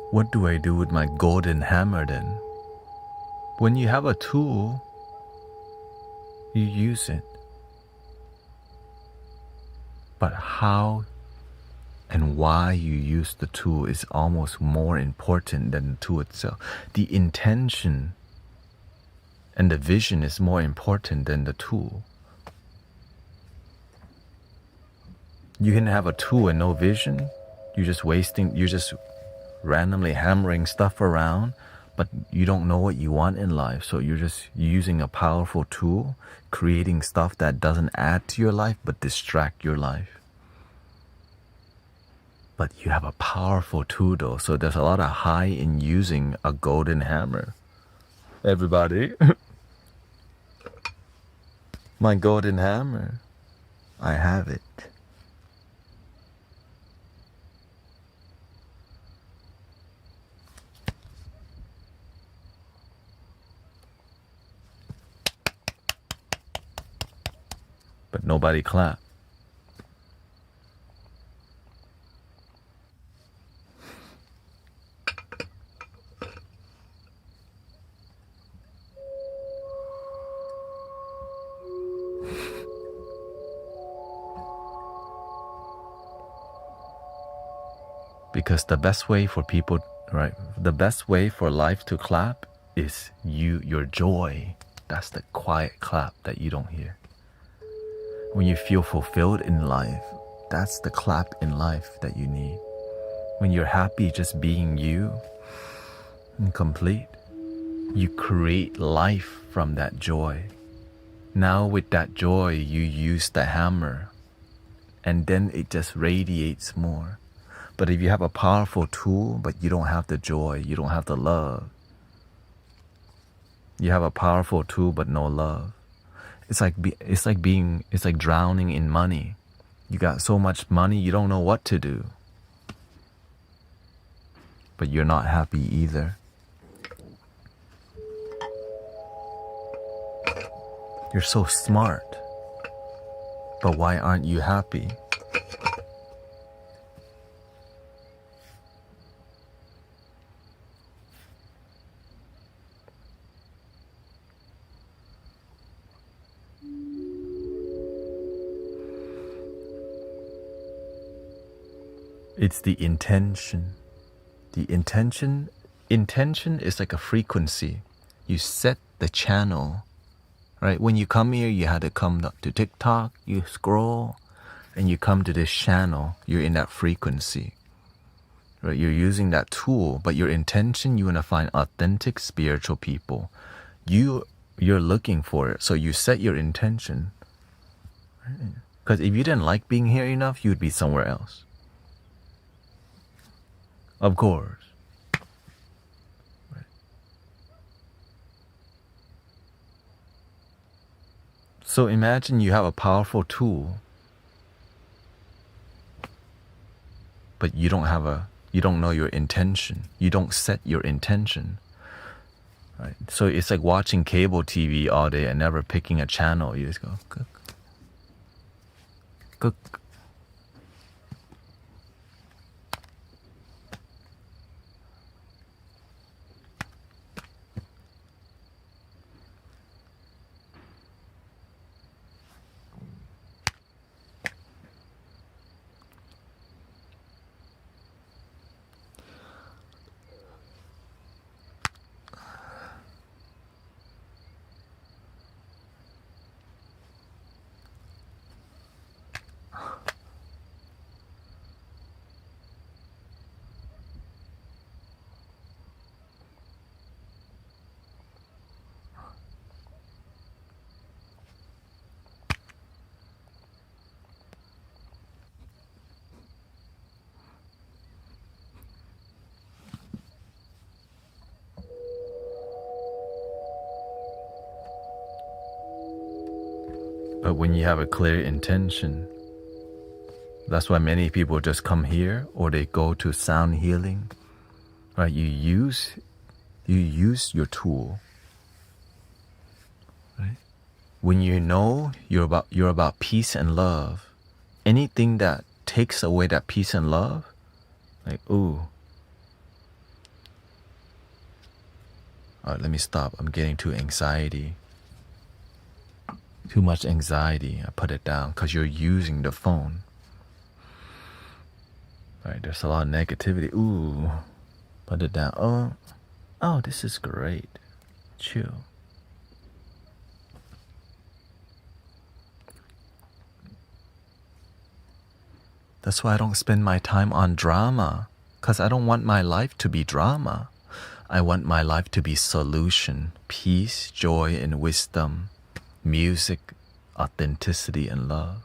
What do I do with my golden hammer then? When you have a tool, you use it. But how and why you use the tool is almost more important than the tool itself. The intention and the vision is more important than the tool. You can have a tool and no vision. You're just randomly hammering stuff around, but you don't know what you want in life. So you're just using a powerful tool, creating stuff that doesn't add to your life, but distract your life. But you have a powerful tool though, so there's a lot of high in using a golden hammer. Everybody, my golden hammer, I have it. But nobody clap. Because the best way for people, right? The best way for life to clap is your joy. That's the quiet clap that you don't hear. When you feel fulfilled in life, that's the clap in life that you need. When you're happy just being you and complete, you create life from that joy. Now with that joy, you use the hammer, and then it just radiates more. But if you have a powerful tool, but you don't have the joy, you don't have the love. You have a powerful tool, but no love. It's like drowning in money. You got so much money, you don't know what to do. But you're not happy either. You're so smart. But why aren't you happy? It's the intention. The intention is like a frequency. You set the channel, right? When you come here, you had to come to TikTok, you scroll, and you come to this channel. You're in that frequency, right? You're using that tool, but your intention, you want to find authentic spiritual people. you're looking for it. So you set your intention. Because if you didn't like being here enough, you'd be somewhere else. Of course. Right. So imagine you have a powerful tool, but you don't know your intention. You don't set your intention. Right? So it's like watching cable TV all day and never picking a channel. You just go, cook, cook. But when you have a clear intention, that's why many people just come here or they go to sound healing. Right? You use your tool. Right? When you know you're about peace and love, anything that takes away that peace and love, like, ooh. All right, let me stop. I'm getting too much anxiety. I put it down because you're using the phone. Right, there's a lot of negativity. Ooh, put it down. Oh, this is great. Chill. That's why I don't spend my time on drama, because I don't want my life to be drama. I want my life to be solution, peace, joy, and wisdom, music, authenticity, and love.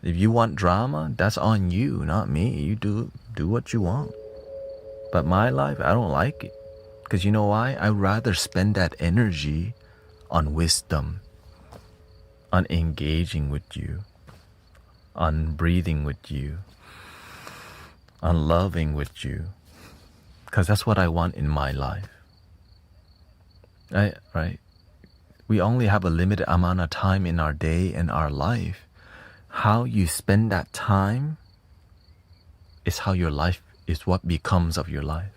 If you want drama, that's on you, not me. You do what you want. But my life, I don't like it. Because you know why? I'd rather spend that energy on wisdom, on engaging with you, on breathing with you, on loving with you. Because that's what I want in my life. Right? We only have a limited amount of time in our day and our life. How you spend that time is how your life is what becomes of your life.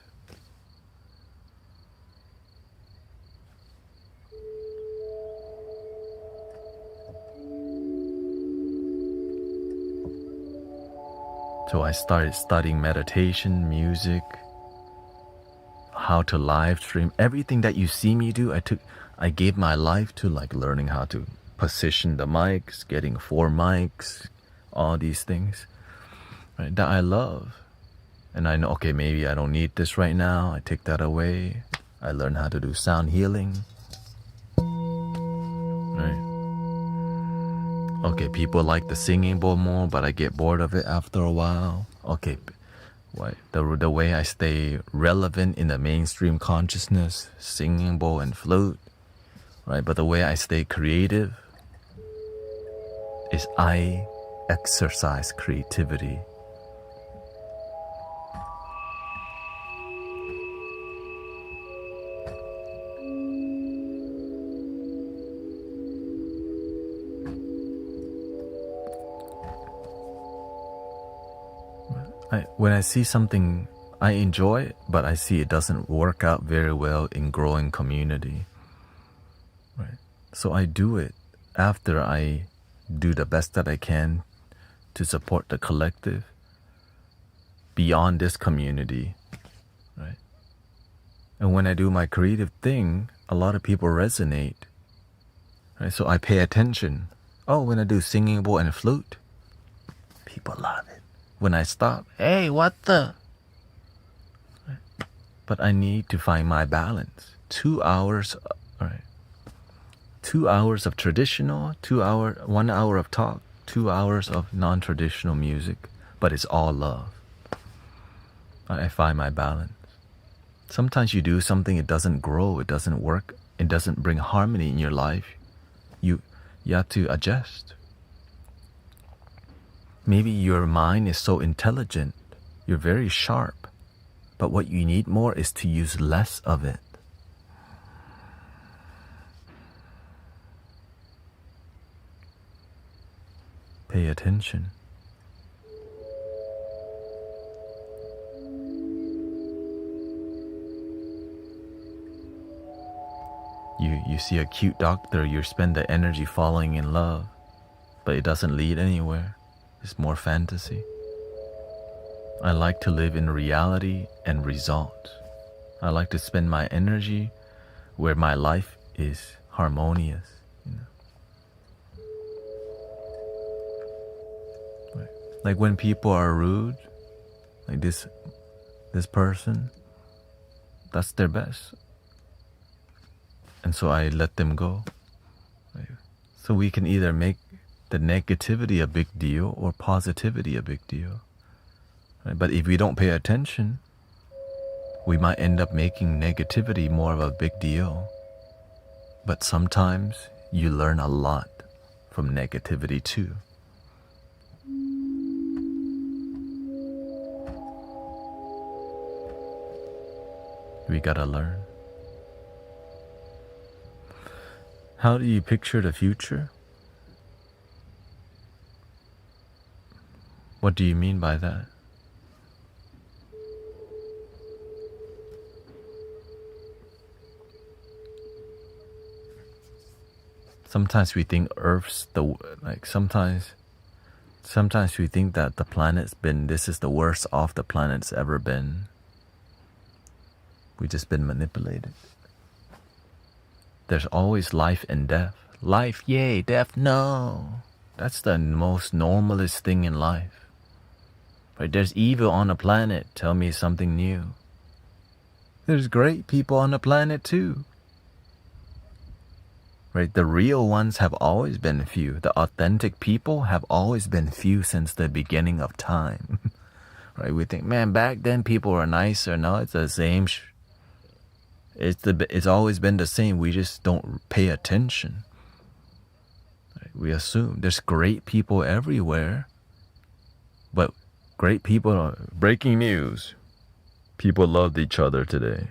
So I started studying meditation, music, how to live stream. Everything that you see me do, I gave my life to, like learning how to position the mics, getting 4 mics, all these things, right, that I love. And I know, okay, maybe I don't need this right now. I take that away. I learn how to do sound healing. Right. Okay, people like the singing bowl more, but I get bored of it after a while. Okay, the way I stay relevant in the mainstream consciousness, singing bowl and flute, right? But the way I stay creative is I exercise creativity. When I see something I enjoy it, but I see it doesn't work out very well in growing community, right? So I do it after I do the best that I can to support the collective beyond this community, right? And when I do my creative thing, a lot of people resonate, right? So I pay attention. Oh, when I do singing bowl and flute, people love it. When I stop, hey, what the? But I need to find my balance. 2 hours, all right. 2 hours of traditional, 1 hour of talk, 2 hours of non-traditional music, but it's all love. I find my balance. Sometimes you do something, it doesn't grow, it doesn't work, it doesn't bring harmony in your life. You have to adjust. Maybe your mind is so intelligent, you're very sharp, but what you need more is to use less of it. Pay attention. You see a cute doctor, you spend the energy falling in love, but it doesn't lead anywhere. It's more fantasy. I like to live in reality and result. I like to spend my energy where my life is harmonious. Like when people are rude, like this person, that's their best. And so I let them go. So we can either make the negativity a big deal or positivity a big deal. Right? But if we don't pay attention, we might end up making negativity more of a big deal. But sometimes you learn a lot from negativity too. We gotta learn. How do you picture the future? What do you mean by that? Sometimes we think Earth's sometimes we think that the planet's this is the worst off the planet's ever been. We've just been manipulated. There's always life and death. Life, yay, death, no. That's the most normalist thing in life. Right? There's evil on the planet, tell me something new. There's great people on the planet too. Right? The real ones have always been few. The authentic people have always been few since the beginning of time. Right? We think, man, back then people were nicer. No, it's the same. It's always been the same. We just don't pay attention. Right? We assume there's great people everywhere, but great people. Breaking news: people loved each other today.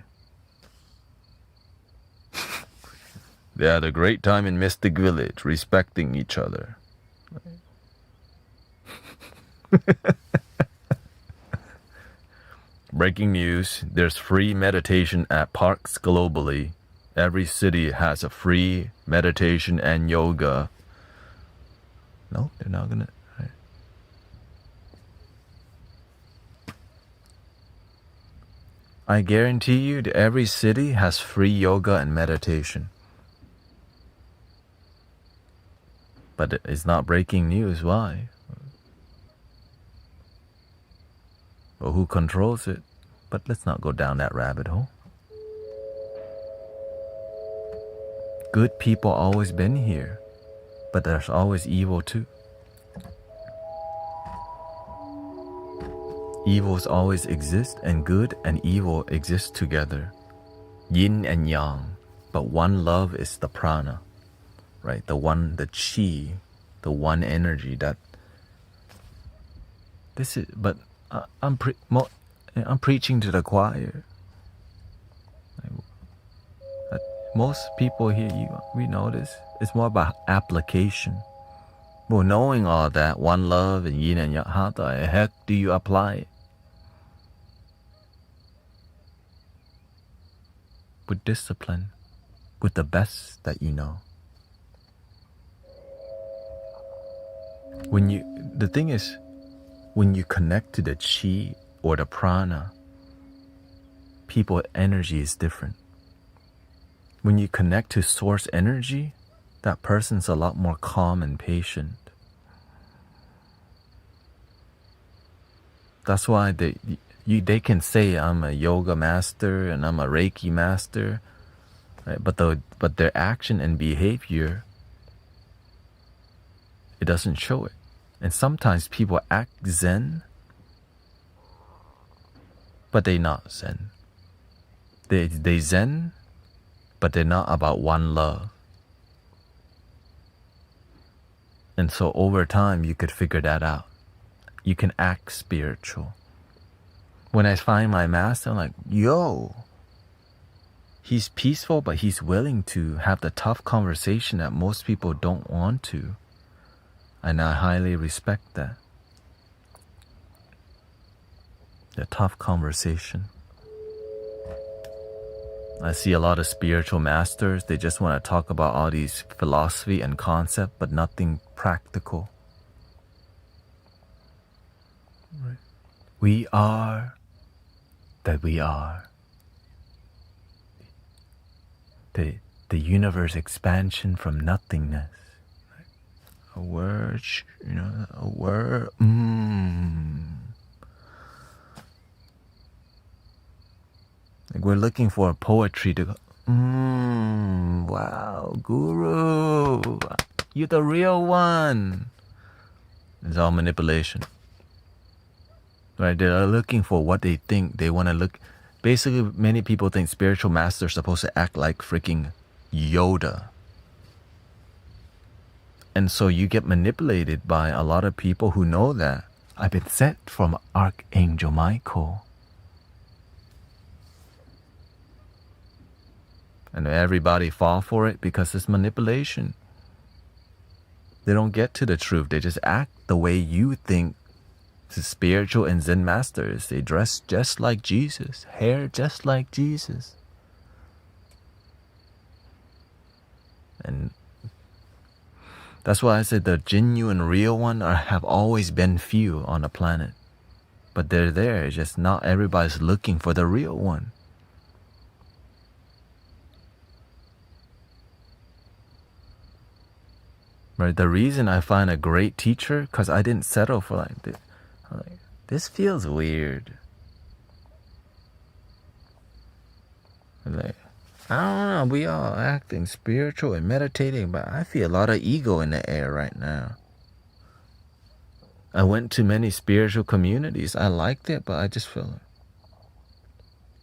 They had a great time in Mystic Village, respecting each other. Breaking news, there's free meditation at parks globally. Every city has a free meditation and yoga. No, they're not gonna. Right. I guarantee you that every city has free yoga and meditation. But it's not breaking news, why? Well, who controls it? But let's not go down that rabbit hole. Good people always been here, but there's always evil too. Evils always exist, and good and evil exist together. Yin and yang, but one love is the prana, right? The chi, the one energy that. This is, but I'm preaching to the choir. Most people here, we know this. It's more about application. Well, knowing all that, one love and yin and yang, how the heck do you apply it? With discipline, with the best that you know. The thing is, when you connect to the chi or the prana, people's energy is different. When you connect to source energy, that person's a lot more calm and patient. That's why They can say I'm a yoga master and I'm a Reiki master, right? But their action and behavior, it doesn't show it. And sometimes people act Zen, but they not Zen. They Zen, but they're not about one love. And so over time, you could figure that out. You can act spiritual. When I find my master, I'm like, yo, he's peaceful, but he's willing to have the tough conversation that most people don't want to. And I highly respect that. The tough conversation. I see a lot of spiritual masters, they just want to talk about all these philosophy and concept, but nothing practical. Right. We are that we are. The universe expansion from nothingness. A word, a word. Like we're looking for a poetry to go, wow, Guru, you're the real one. It's all manipulation. Right? They're looking for what they think. They want to look. Basically, many people think spiritual masters are supposed to act like freaking Yoda. And so you get manipulated by a lot of people who know that. I've been sent from Archangel Michael. And everybody fall for it because it's manipulation. They don't get to the truth. They just act the way you think the spiritual and Zen masters. They dress just like Jesus. Hair just like Jesus. And that's why I said the genuine real one have always been few on the planet. But they're there. It's just not everybody's looking for the real one. Right? The reason I find a great teacher, because I didn't settle for like this. I'm like, this feels weird. Like, I don't know, we all acting spiritual and meditating, but I feel a lot of ego in the air right now. I went to many spiritual communities. I liked it, but I just feel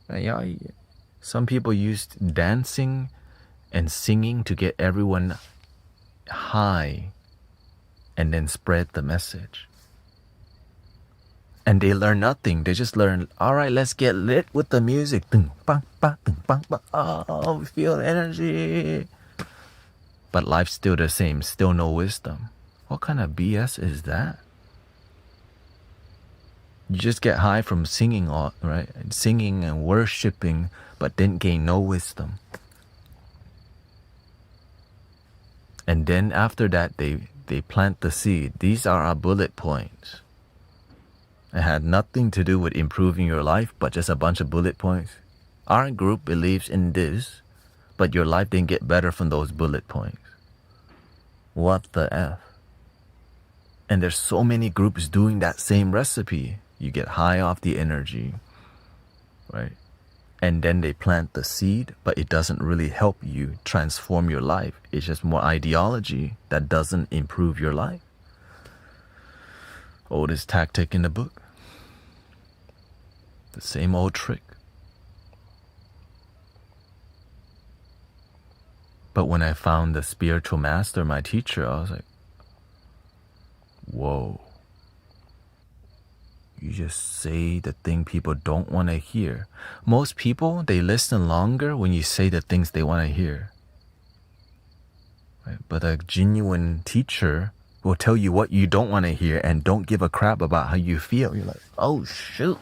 like, yeah, some people used dancing and singing to get everyone high and then spread the message. And they learn nothing. They just learn, all right, let's get lit with the music. Oh, we feel energy. But life's still the same, still no wisdom. What kind of BS is that? You just get high from singing, right? Singing and worshiping, but didn't gain no wisdom. And then after that, they plant the seed. These are our bullet points. It had nothing to do with improving your life, but just a bunch of bullet points. Our group believes in this, but your life didn't get better from those bullet points. What the F? And there's so many groups doing that same recipe. You get high off the energy, right? And then they plant the seed, but it doesn't really help you transform your life. It's just more ideology that doesn't improve your life. Oldest tactic in the book. The same old trick. But when I found the spiritual master, my teacher, I was like, whoa. You just say the thing people don't want to hear. Most people, they listen longer when you say the things they want to hear. Right? But a genuine teacher will tell you what you don't want to hear and don't give a crap about how you feel. You're like, oh, shoot.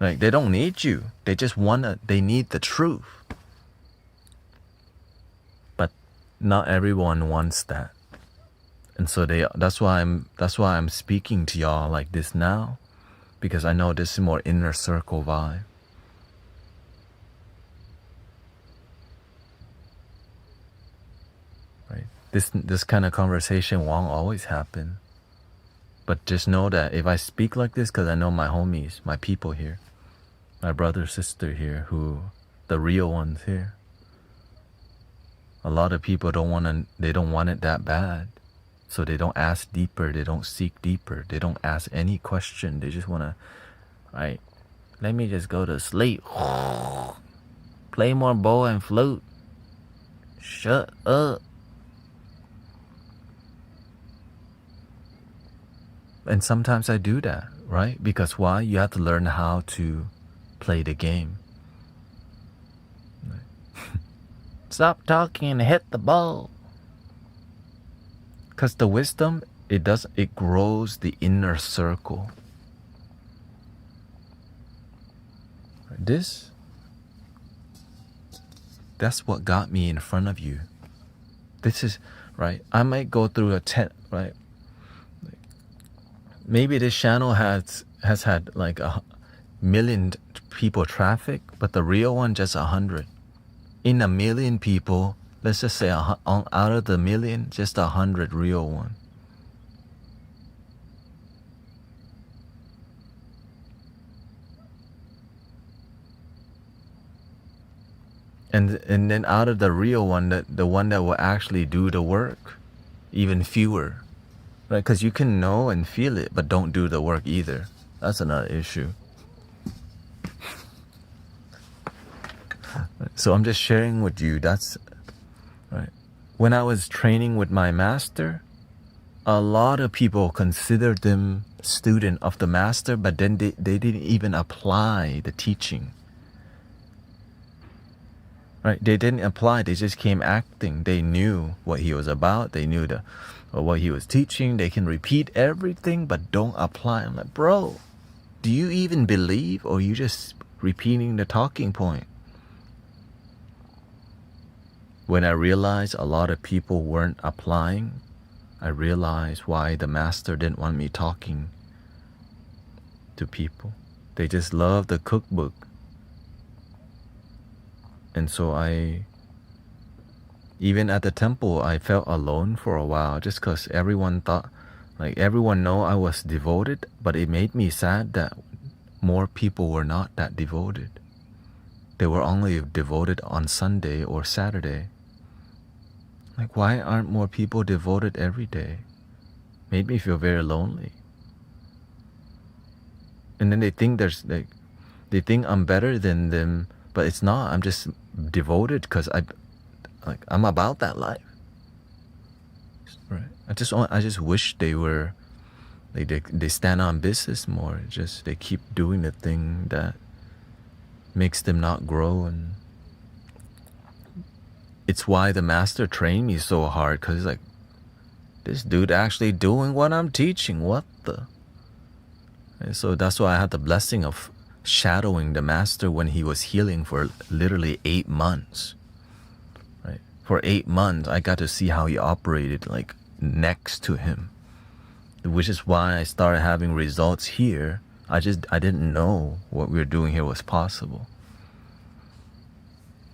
Like, they don't need you. They just they need the truth. But not everyone wants that. And so that's why I'm speaking to y'all like this now, because I know this is more inner circle vibe. Right? This kind of conversation won't always happen. But just know that if I speak like this, because I know my homies, my people here, my brother, sister here, who, the real ones here. A lot of people don't want it that bad. So they don't ask deeper, they don't seek deeper, they don't ask any question. They just want to, right, let me just go to sleep. Play more bow and flute. Shut up. And sometimes I do that, right? Because why? You have to learn how to play the game. Stop talking and hit the ball. Because the wisdom, it grows the inner circle. That's what got me in front of you. This is, right, I might go through a 10, right? Maybe this channel has had like 1,000,000 people traffic, but the real one just 100. In 1,000,000 people, let's just say out of the 1,000,000, just 100 real one. And then out of the real one, the one that will actually do the work, even fewer, right? Because you can know and feel it, but don't do the work either. That's another issue. So I'm just sharing with you, that's right. When I was training with my master, a lot of people considered them student of the master, but then they didn't even apply the teaching. Right? They didn't apply, they just came acting. They knew what he was about, they knew what he was teaching, they can repeat everything, but don't apply. I'm like, bro, do you even believe, or you just repeating the talking point? When I realized a lot of people weren't applying, I realized why the master didn't want me talking to people. They just loved the cookbook. And so even at the temple, I felt alone for a while, just because everyone thought, like everyone know I was devoted, but it made me sad that more people were not that devoted. They were only devoted on Sunday or Saturday. Like, why aren't more people devoted every day? Made me feel very lonely. And then they think they think I'm better than them, but it's not. I'm just devoted because I'm about that life. Right. I just wish they were, like they stand on business more. Just they keep doing the thing that makes them not grow, and it's why the master trained me so hard, because like, this dude actually doing what I'm teaching. What the? And so that's why I had the blessing of shadowing the master when he was healing for literally 8 months. Right? For 8 months, I got to see how he operated, like next to him, which is why I started having results here. I didn't know what we were doing here was possible.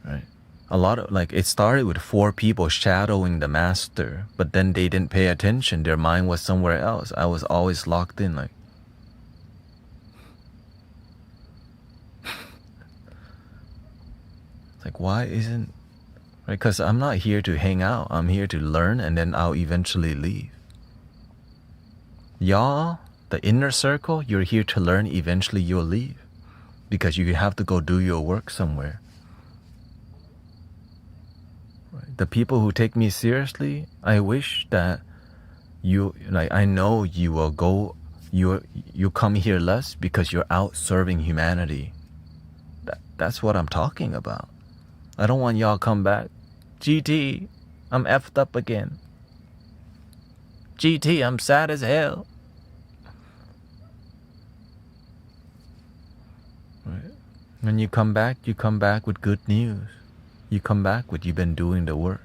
Right? A lot of, like, it started with 4 people shadowing the master, but then they didn't pay attention. Their mind was somewhere else. I was always locked in, like, like, why isn't, right? Because I'm not here to hang out. I'm here to learn, and then I'll eventually leave. Y'all, the inner circle, you're here to learn. Eventually you'll leave, because you have to go do your work somewhere. Right? The people who take me seriously, I wish that you, like, I know you will go, you come here less because you're out serving humanity. That's what I'm talking about. I don't want y'all come back. GT, I'm effed up again. GT, I'm sad as hell. Right. When you come back with good news. You come back with you've been doing the work.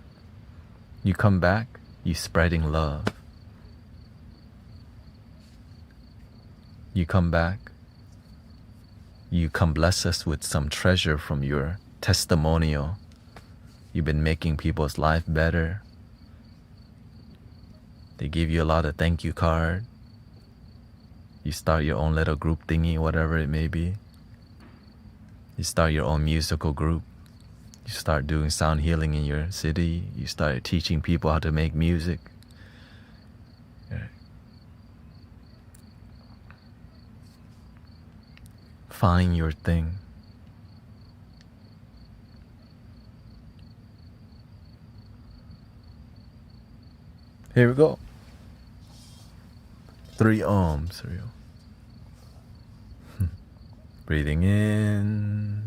You come back, you spreading love. You come back, you come bless us with some treasure from your testimonial. You've been making people's life better. They give you a lot of thank you card. You start your own little group thingy, whatever it may be. You start your own musical group. You start doing sound healing in your city. You start teaching people how to make music. Find your thing. Here we go. 3 ohms. Breathing in.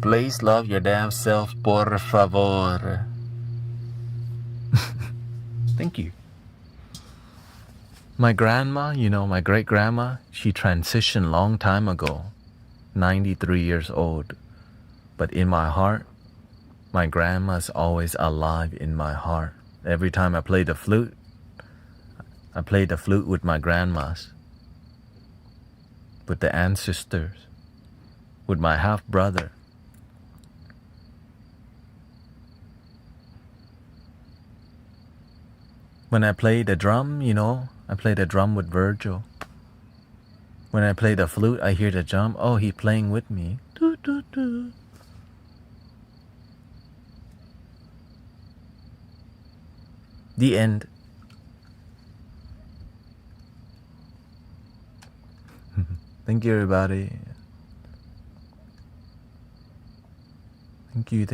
Please love your damn self, por favor. Thank you. My grandma, my great-grandma, she transitioned long time ago, 93 years old. But in my heart, my grandma's always alive in my heart. Every time I play the flute, I play the flute with my grandmas, with the ancestors, with my half-brother. When I play the drum, I play the drum with Virgil. When I play the flute, I hear the drum. Oh, he's playing with me. Doo, doo, doo. The end. Thank you, everybody. Thank you.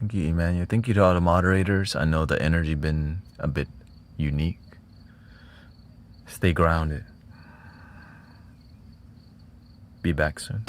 Thank you, Emmanuel. Thank you to all the moderators. I know the energy been a bit unique. Stay grounded. Be back soon.